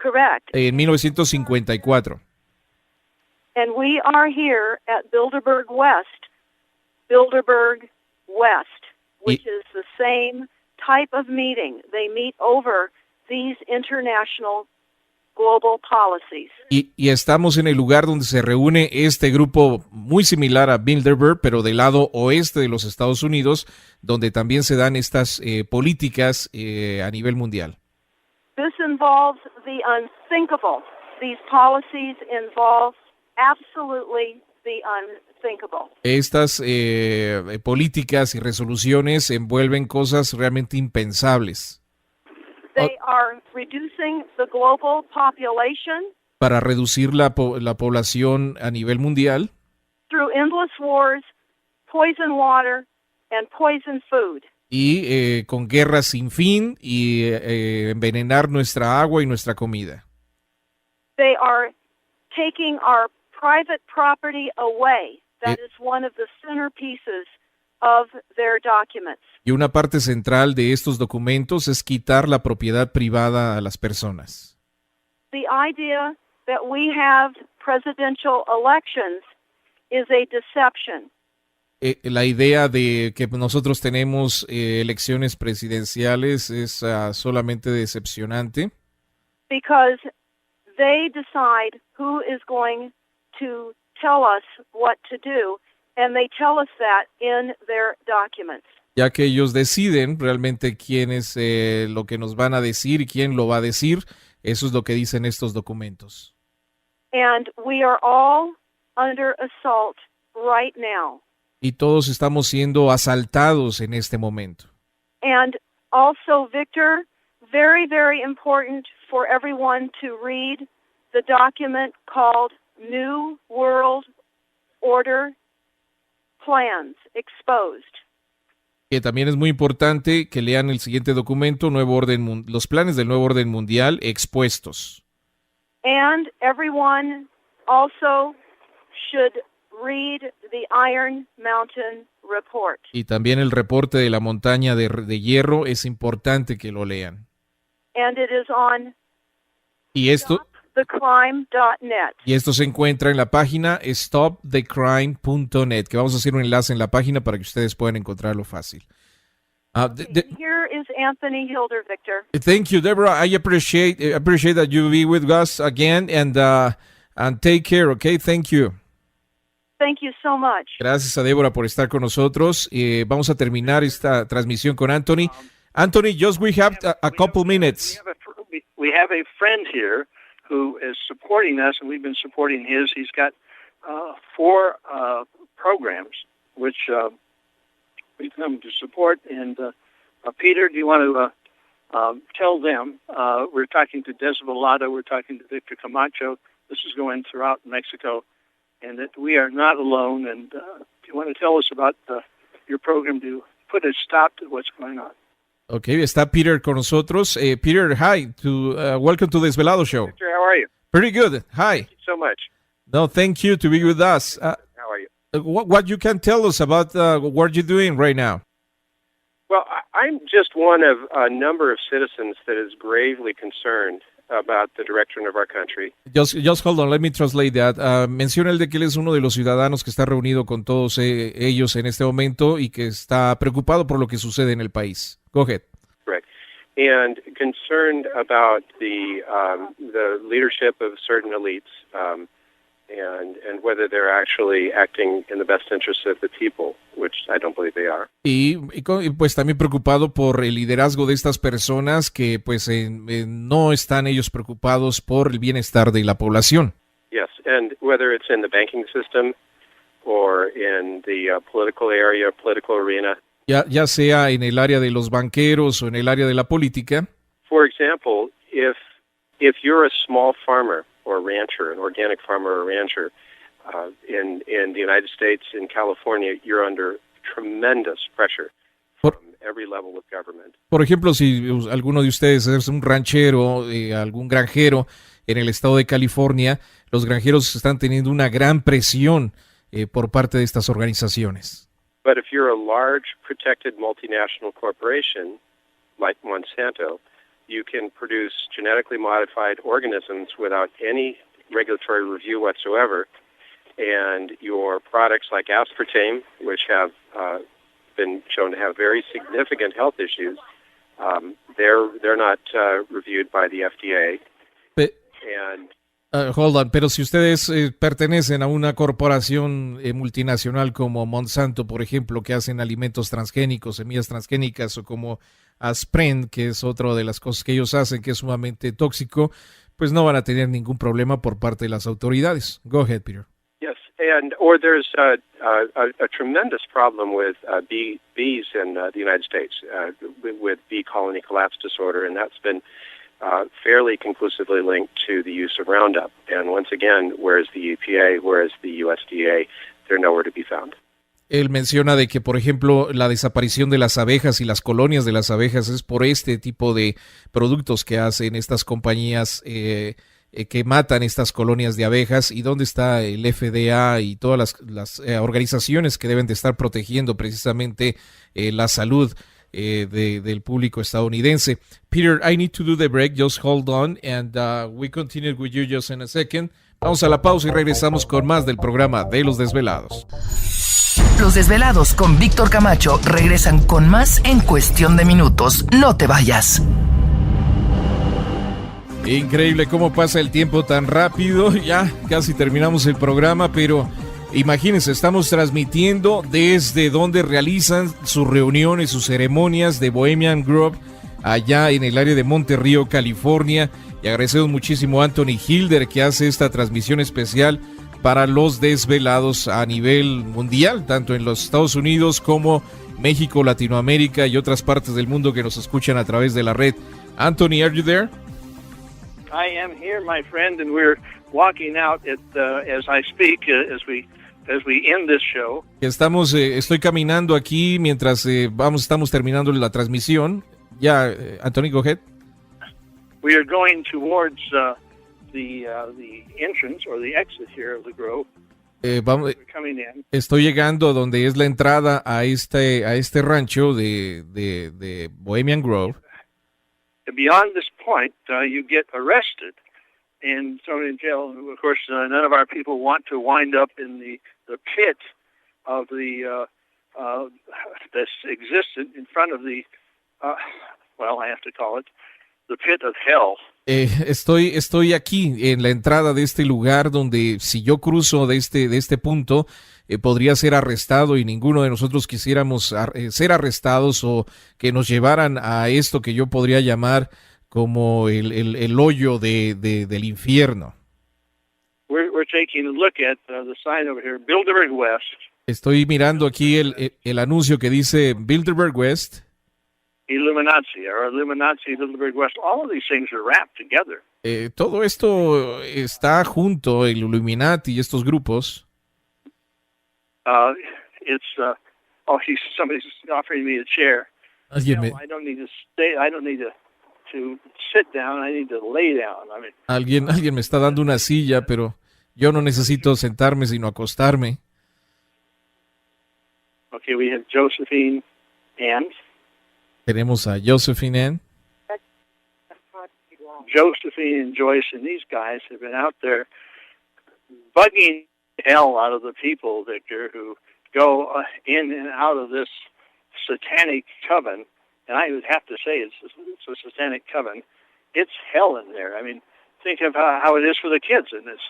Correct. en 1954. And we are here at Bilderberg West, which is the same type of meeting. They meet over these international global policies. Y estamos en el lugar donde se reúne este grupo muy similar a Bilderberg, pero del lado oeste de los Estados Unidos, donde también se dan estas políticas a nivel mundial. This involves the unthinkable. These policies involve absolutely the unthinkable. Estas políticas y resoluciones envuelven cosas realmente impensables. They are reducing the global population Para reducir la población a nivel mundial through endless wars, poison water, and poison food. y con guerras sin fin y envenenar nuestra agua y nuestra comida. They are taking our private property away. That is one of the centerpieces of their documents. Y una parte central de estos documentos es quitar la propiedad privada a las personas. The idea that we have presidential elections is a deception. La idea de que nosotros tenemos elecciones presidenciales es solamente decepcionante. Because they decide who is going to tell us what to do, and they tell us that in their documents. Ya que ellos deciden realmente quién es lo que nos van a decir y quién lo va a decir, eso es lo que dicen estos documentos. And we are all under assault right now. Y todos estamos siendo asaltados en este momento. And also, Victor, very, very important for everyone to read the document called New World Order Plans Exposed. Que también es muy importante que lean el siguiente documento, los planes del nuevo orden mundial expuestos. And everyone also should read the Iron Mountain Report. Y también el reporte de la montaña de hierro es importante que lo lean. And it is on Y esto se encuentra en la página stopthecrime.net, que vamos a hacer un enlace en la página para que ustedes puedan encontrarlo fácil. Here is Anthony Hilder, Victor. Thank you, Deborah. I appreciate that you be with us again, and take care, okay? Thank you. Thank you so much. Gracias a Deborah por estar con nosotros. Vamos a terminar esta transmisión con Anthony. Anthony, we have a couple minutes. We have a friend here who is supporting us, and we've been supporting his. He's got 4 programs which we've come to support. And Peter, do you want to tell them? We're talking to Desvelado, we're talking to Victor Camacho. This is going throughout Mexico, and that we are not alone. And do you want to tell us about your program to put a stop to what's going on? Okay, está Peter con nosotros. Peter, hi. Welcome to the Desvelados show. Victor, how are you? Pretty good. Hi. Thank you so much. No, thank you to be with us. How are you? What you can tell us about what you're doing right now? Well, I'm just one of a number of citizens that is gravely concerned about the direction of our country. Just hold on, let me translate that. Menciona el de que él es uno de los ciudadanos que está reunido con todos ellos en este momento y que está preocupado por lo que sucede en el país. Go ahead. Correct. and concerned about the leadership of certain elites, and whether they're actually acting in the best interests of the people, which I don't believe they are. Pues también preocupado por el liderazgo de estas personas que pues no están ellos preocupados por el bienestar de la población. Yes, and whether it's in the banking system or in the political area, political arena. Ya sea en el área de los banqueros o en el área de la política. For example, if you're a small farmer or rancher, an organic farmer or rancher, in the United States, in California, you're under tremendous pressure from every level of government. Por ejemplo, si alguno de ustedes es un ranchero, algún granjero en el estado de California, los granjeros están teniendo una gran presión por parte de estas organizaciones. But if you're a large, protected multinational corporation, like Monsanto, you can produce genetically modified organisms without any regulatory review whatsoever, and your products like aspartame, which have been shown to have very significant health issues, they're not reviewed by the FDA. Hold on, pero si ustedes pertenecen a una corporación multinacional como Monsanto, por ejemplo, que hacen alimentos transgénicos, semillas transgénicas, o como Aspirin, que es otra de las cosas que ellos hacen, que es sumamente tóxico, pues no van a tener ningún problema por parte de las autoridades. Go ahead, Peter. Yes, or there's a tremendous problem with bees in the United States, with bee colony collapse disorder, and that's been fairly conclusively linked to the use of Roundup. And once again, where's the EPA, where's the USDA? They're nowhere to be found. Él menciona de que, por ejemplo, la desaparición de las abejas y las colonias de las abejas es por este tipo de productos que hacen estas compañías que matan estas colonias de abejas. ¿Y dónde está el FDA y todas las organizaciones que deben de estar protegiendo precisamente la salud del público estadounidense? Peter, I need to do the break. Just hold on and we continue with you just in a second. Vamos a la pausa y regresamos con más del programa de Los Desvelados. Los Desvelados con Víctor Camacho regresan con más en cuestión de minutos. No te vayas. Increíble cómo pasa el tiempo tan rápido. Ya casi terminamos el programa, pero imagínense, estamos transmitiendo desde donde realizan sus reuniones, sus ceremonias de Bohemian Grove, allá en el área de Monterrío, California. Y agradecemos muchísimo a Anthony Hilder, que hace esta transmisión especial para Los Desvelados a nivel mundial, tanto en los Estados Unidos como México, Latinoamérica y otras partes del mundo que nos escuchan a través de la red. Anthony, are you there? I am here, my friend, and we're walking out as I speak, as we end this show. Estoy caminando aquí mientras estamos terminando la transmisión. Ya, Anthony, go ahead. We are going towards the entrance or the exit here of the Grove. Coming in. Estoy llegando a donde es la entrada a este rancho de Bohemian Grove. Beyond this point, you get arrested and thrown in jail. Of course, none of our people want to wind up in the pit of the that's existed in front of the I have to call it the pit of hell. Estoy aquí en la entrada de este lugar donde si yo cruzo de este punto podría ser arrestado y ninguno de nosotros quisiéramos ser arrestados o que nos llevaran a esto que yo podría llamar como el hoyo del infierno. We're taking a look at the sign over here, Bilderberg West. Estoy mirando aquí el anuncio que dice Bilderberg West. Illuminati, Bilderberg West, all of these things are wrapped together. Todo esto está junto, el Illuminati y estos grupos. Somebody's offering me a chair. I don't need to stay. I don't need to sit down. I need to lay down. I mean, alguien me está dando una silla, pero yo no necesito sentarme sino acostarme. Okay, we have Josephine Ann. Tenemos a Josephine Ann. Josephine and Joyce and these guys have been out there bugging the hell out of the people, Victor, who go in and out of this satanic coven and I would have to say it's a satanic coven. It's hell in there. I mean, think of how it is for the kids in this.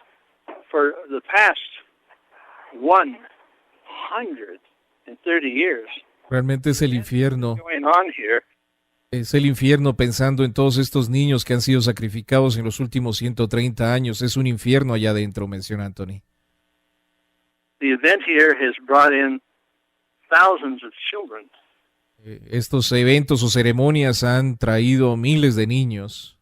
For the past 130 years, Realmente es el infierno. going on here. Es el infierno pensando en todos estos niños que han sido sacrificados en los últimos 130 años. Es un infierno allá adentro, menciona Anthony. The event here has brought in thousands of children. Estos eventos o ceremonias han traído miles de niños.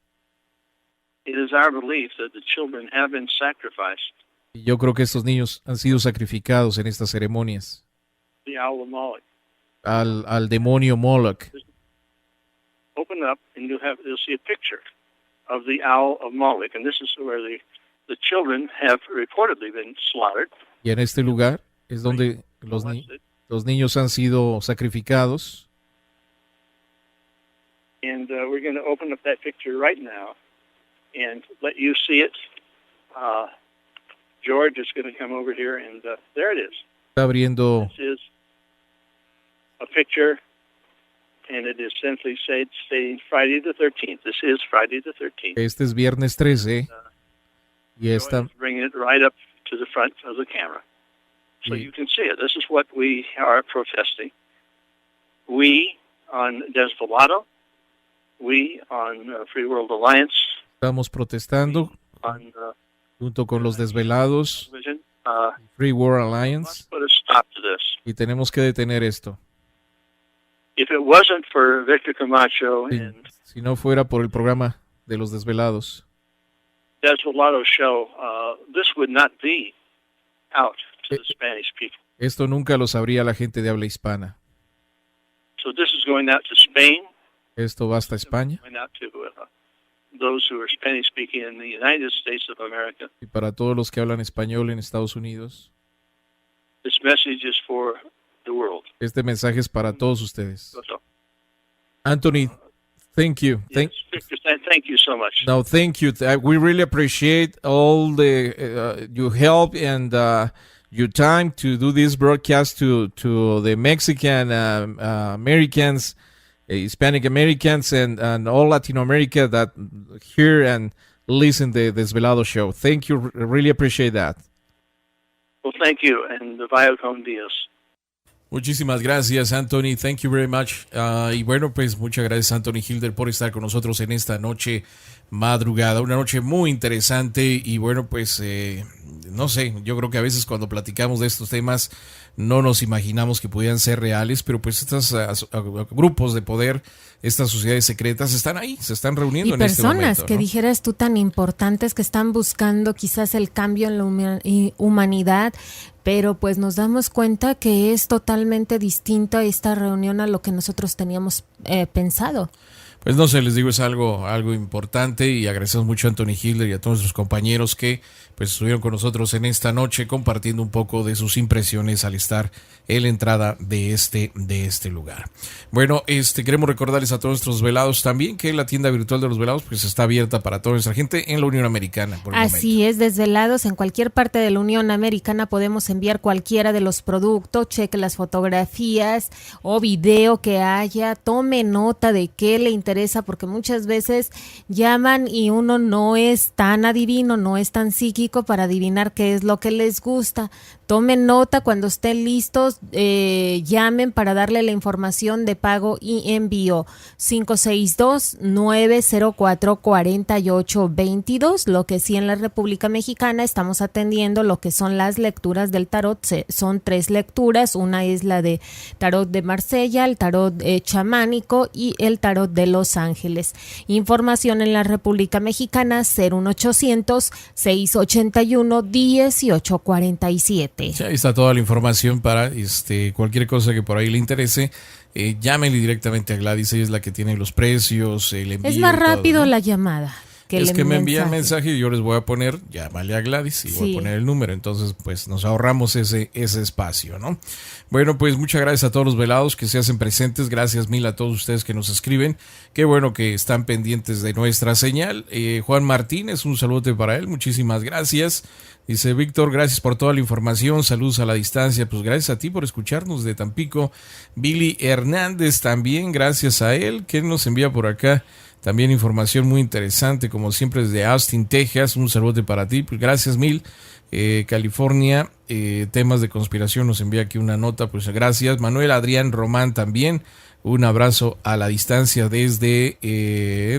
It is our belief that the children have been sacrificed. Y yo creo que estos niños han sido sacrificados en estas ceremonias. The owl of Moloch. Al demonio Moloch. Open up and you'll see a picture of the owl of Moloch, and this is where the children have reportedly been slaughtered. Y en este lugar es donde los niños han sido sacrificados. And we're going to open up that picture right now and let you see it. George is going to come over here, and there it is. Está abriendo. This is a picture, and it is simply stating Friday the 13th. This is Friday the 13th. Este es viernes 13. Y está bringing it right up to the front of the camera, so you can see it. This is what we are protesting. We on Desvelado, we on Free World Alliance. Estamos protestando on, junto con los Desvelados, Free World Alliance. Put a stop to this. Y tenemos que detener esto. If it wasn't for Victor Camacho and si no fuera por el programa de los Desvelados, Desvelado show, this would not be out to the Spanish people. Esto nunca lo sabría la gente de habla hispana. So this is going out to Spain. Esto va hasta España. Going out to those who are Spanish speaking in the United States of America. Y para todos los que hablan español en Estados Unidos. This message is for the world. Este mensaje es para todos ustedes. Anthony, thank you. Thank you so much. No, thank you. We really appreciate all the your help and your time to do this broadcast to the Mexican Americans, Hispanic Americans, and all Latin America that hear and listen to the Desvelado show. Thank you. Really appreciate that. Well, thank you, and vaya con Dios. Muchísimas gracias, Anthony. Thank you very much. Y bueno, pues muchas gracias, Anthony Hilder, por estar con nosotros en esta noche madrugada. Una noche muy interesante y bueno, pues no sé, yo creo que a veces cuando platicamos de estos temas no nos imaginamos que pudieran ser reales, pero pues estos grupos de poder, estas sociedades secretas están ahí, se están reuniendo en este momento. Y personas que dijeras tú tan importantes que están buscando quizás el cambio en la humanidad, pero pues nos damos cuenta que es totalmente distinto a esta reunión a lo que nosotros teníamos pensado. Pues no sé, les digo, es algo importante y agradecemos mucho a Anthony Hilder y a todos nuestros compañeros que pues estuvieron con nosotros en esta noche compartiendo un poco de sus impresiones al estar en la entrada de este lugar. Bueno, queremos recordarles a todos nuestros velados también que la tienda virtual de los velados pues está abierta para toda nuestra gente en la Unión Americana. Así es, Desvelados, en cualquier parte de la Unión Americana podemos enviar cualquiera de los productos, cheque las fotografías o video que haya, tome nota de qué le interesa, porque muchas veces llaman y uno no es tan adivino, no es tan psíquico para adivinar qué es lo que les gusta. Tomen nota, cuando estén listos, llamen para darle la información de pago y envío. 562-904-4822. Lo que sí, en la República Mexicana estamos atendiendo lo que son las lecturas del tarot. Son 3 lecturas. Una es la de tarot de Marsella, el tarot chamánico y el tarot de Los Ángeles. Información en la República Mexicana 01800-681-1847. Sí, ahí está toda la información para cualquier cosa que por ahí le interese. Llámenle directamente a Gladys, ella es la que tiene los precios, el envío. Es más rápido, todo, ¿no? La llamada es que me envían mensaje y yo les voy a poner, llámale a Gladys y voy a poner el número. Entonces, pues nos ahorramos ese espacio, ¿no? Bueno, pues muchas gracias a todos los velados que se hacen presentes. Gracias mil a todos ustedes que nos escriben. Qué bueno que están pendientes de nuestra señal. Juan Martínez, un saludo para él. Muchísimas gracias. Dice Víctor, gracias por toda la información, saludos a la distancia, pues gracias a ti por escucharnos de Tampico. Billy Hernández también, gracias a él, que nos envía por acá también información muy interesante, como siempre desde Austin, Texas, un saludo para ti, pues gracias mil. California, temas de conspiración, nos envía aquí una nota, pues gracias. Manuel Adrián Román también, un abrazo a la distancia desde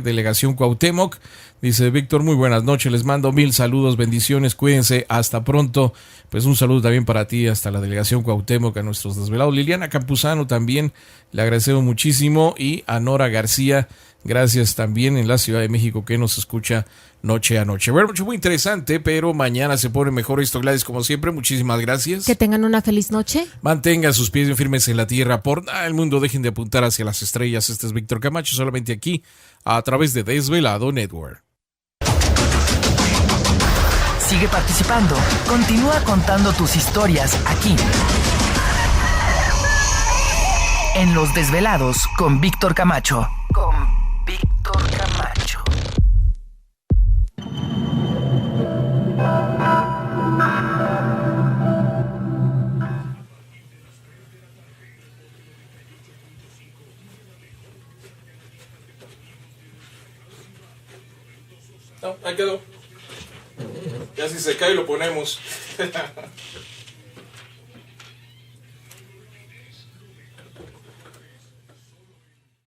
Delegación Cuauhtémoc. Dice Víctor, muy buenas noches, les mando mil saludos, bendiciones, cuídense, hasta pronto. Pues un saludo también para ti hasta la Delegación Cuauhtémoc, a nuestros desvelados. Liliana Campuzano también, le agradecemos muchísimo. Y a Nora García, gracias también en la Ciudad de México que nos escucha noche a noche. Bueno, mucho muy interesante, pero mañana se pone mejor esto, Gladys, como siempre. Muchísimas gracias. Que tengan una feliz noche. Mantengan sus pies bien firmes en la tierra. Por nada del mundo dejen de apuntar hacia las estrellas. Este es Víctor Camacho, solamente aquí, a través de Desvelado Network. Sigue participando. Continúa contando tus historias aquí. En Los Desvelados con Víctor Camacho. No, ahí quedó. Ya si se cae lo ponemos.